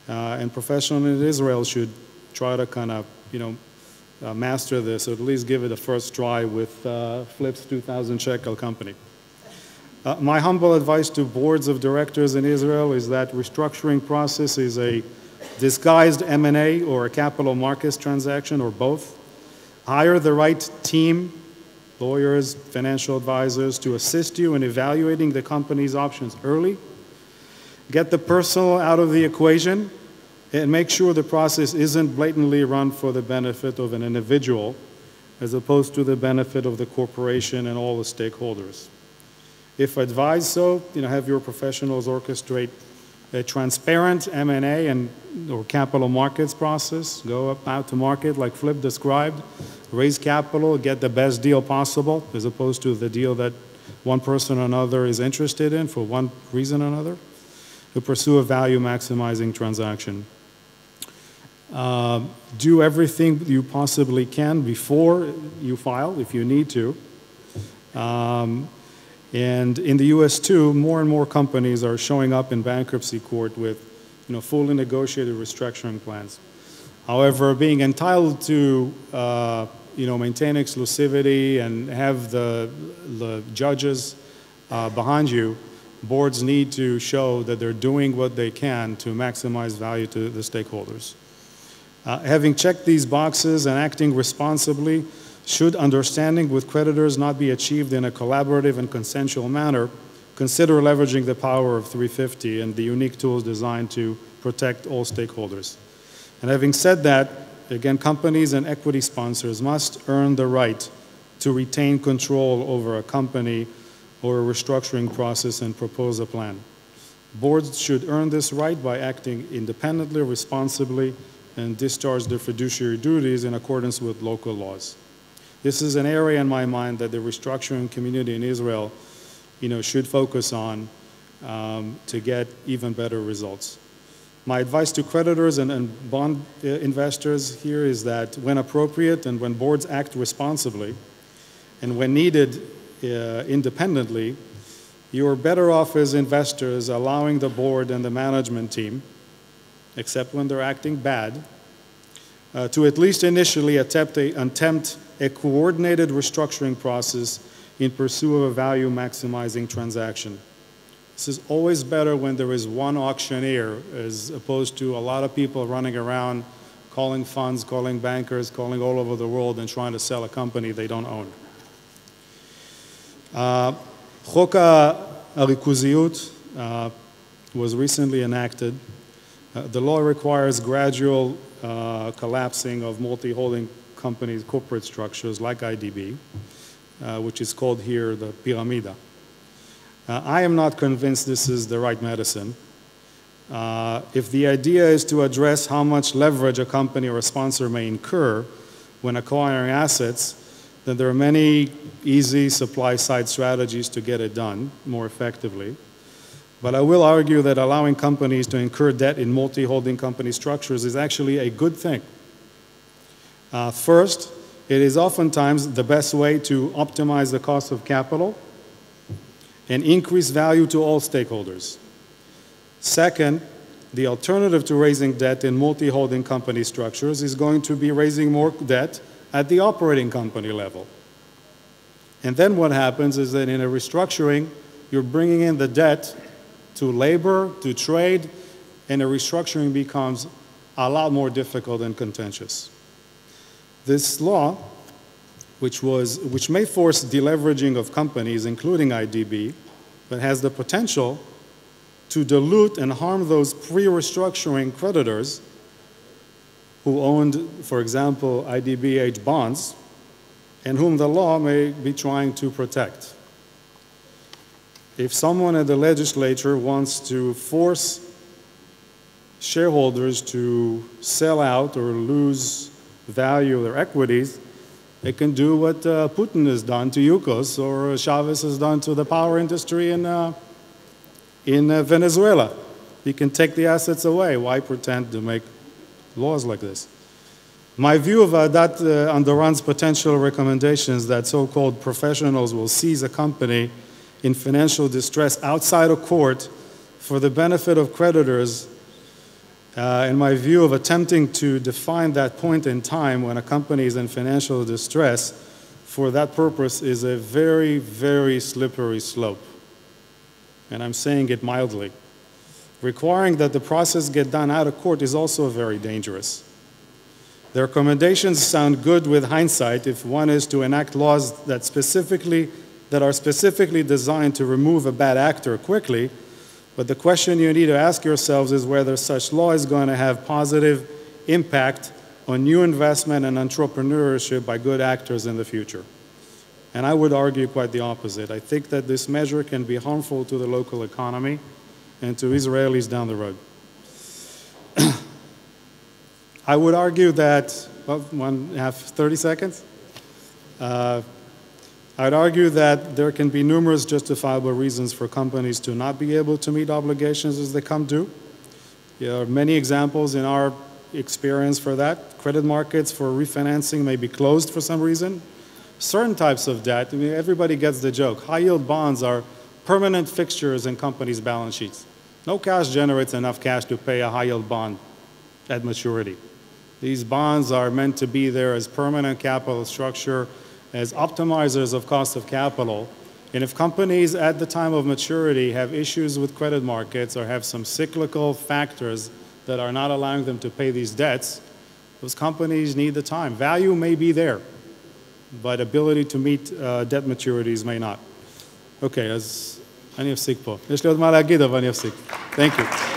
And professionals in Israel should try to kind of, master this, or at least give it a first try with Flip's 2,000 shekel company. My humble advice to boards of directors in Israel is that restructuring process is a disguised M&A or a capital markets transaction, or both. Hire the right team, lawyers, financial advisors, to assist you in evaluating the company's options early. Get the personal out of the equation and make sure the process isn't blatantly run for the benefit of an individual as opposed to the benefit of the corporation and all the stakeholders. If advised so, have your professionals orchestrate a transparent M&A or capital markets process, go out to market like Flip described, raise capital, get the best deal possible, as opposed to the deal that one person or another is interested in for one reason or another, to pursue a value maximizing transaction. Do everything you possibly can before you file, if you need to. And in the US too, more and more companies are showing up in bankruptcy court with fully negotiated restructuring plans. However, being entitled to maintain exclusivity and have the judges behind you, boards need to show that they're doing what they can to maximize value to the stakeholders. Having checked these boxes and acting responsibly, should understanding with creditors not be achieved in a collaborative and consensual manner, consider leveraging the power of 350 and the unique tools designed to protect all stakeholders. And having said that, again, companies and equity sponsors must earn the right to retain control over a company or a restructuring process and propose a plan. Boards should earn this right by acting independently, responsibly, and discharge their fiduciary duties in accordance with local laws. This is an area in my mind that the restructuring community in Israel, should focus on to get even better results. My advice to creditors and bond investors here is that when appropriate and when boards act responsibly, and when needed independently, you are better off as investors allowing the board and the management team, except when they're acting bad, to at least initially attempt a coordinated restructuring process in pursuit of a value maximizing transaction. This is always better when there is one auctioneer as opposed to a lot of people running around calling funds, calling bankers, calling all over the world and trying to sell a company they don't own. חוק הריכוזיות was recently enacted. The law requires gradual collapsing of multi-holding companies' corporate structures like Eí.די.בי, which is called here the pyramida. I am not convinced this is the right medicine. If the idea is to address how much leverage a company or a sponsor may incur when acquiring assets, then there are many easy supply-side strategies to get it done more effectively. But I will argue that allowing companies to incur debt in multi-holding company structures is actually a good thing. First, it is oftentimes the best way to optimize the cost of capital and increase value to all stakeholders. Second, the alternative to raising debt in multi-holding company structures is going to be raising more debt at the operating company level. And then what happens is that in a restructuring, you're bringing in the debt to labor, to trade, and a restructuring becomes a lot more difficult and contentious. This law, which may force deleveraging of companies, including Eyi.ди.bi, but has the potential to dilute and harm those pre-restructuring creditors who owned, for example, Eyi.ди.bi bonds, and whom the law may be trying to protect. If someone at the legislature wants to force shareholders to sell out or lose value of their equities, they can do what Putin has done to Yukos or Chavez has done to the power industry in Venezuela. He can take the assets away. Why pretend to make laws like this? My view of that Andoran's potential recommendations that so-called professionals will seize a company in financial distress outside of court for the benefit of creditors, in my view of attempting to define that point in time when a company is in financial distress for that purpose is a very, very slippery slope. And I'm saying it mildly. Requiring that the process get done out of court is also very dangerous. The recommendations sound good with hindsight if one is to enact laws that are specifically designed to remove a bad actor quickly, but the question you need to ask yourselves is whether such law is going to have positive impact on new investment and entrepreneurship by good actors in the future. And I would argue quite the opposite. I think that this measure can be harmful to the local economy and to Israelis down the road. I would argue that, well, 30 seconds? I'd argue that there can be numerous justifiable reasons for companies to not be able to meet obligations as they come due. There are many examples in our experience for that. Credit markets for refinancing may be closed for some reason. Certain types of debt, I mean, everybody gets the joke. High-yield bonds are permanent fixtures in companies' balance sheets. No cash generates enough cash to pay a high-yield bond at maturity. These bonds are meant to be there as permanent capital structure, as optimizers of cost of capital. And if companies at the time of maturity have issues with credit markets or have some cyclical factors that are not allowing them to pay these debts, those companies need the time. Value may be there, but ability to meet debt maturities may not. Okay, אז אני אפסיק פה. יש לי עוד מה להגיד, אבל אני אפסיק. Thank you.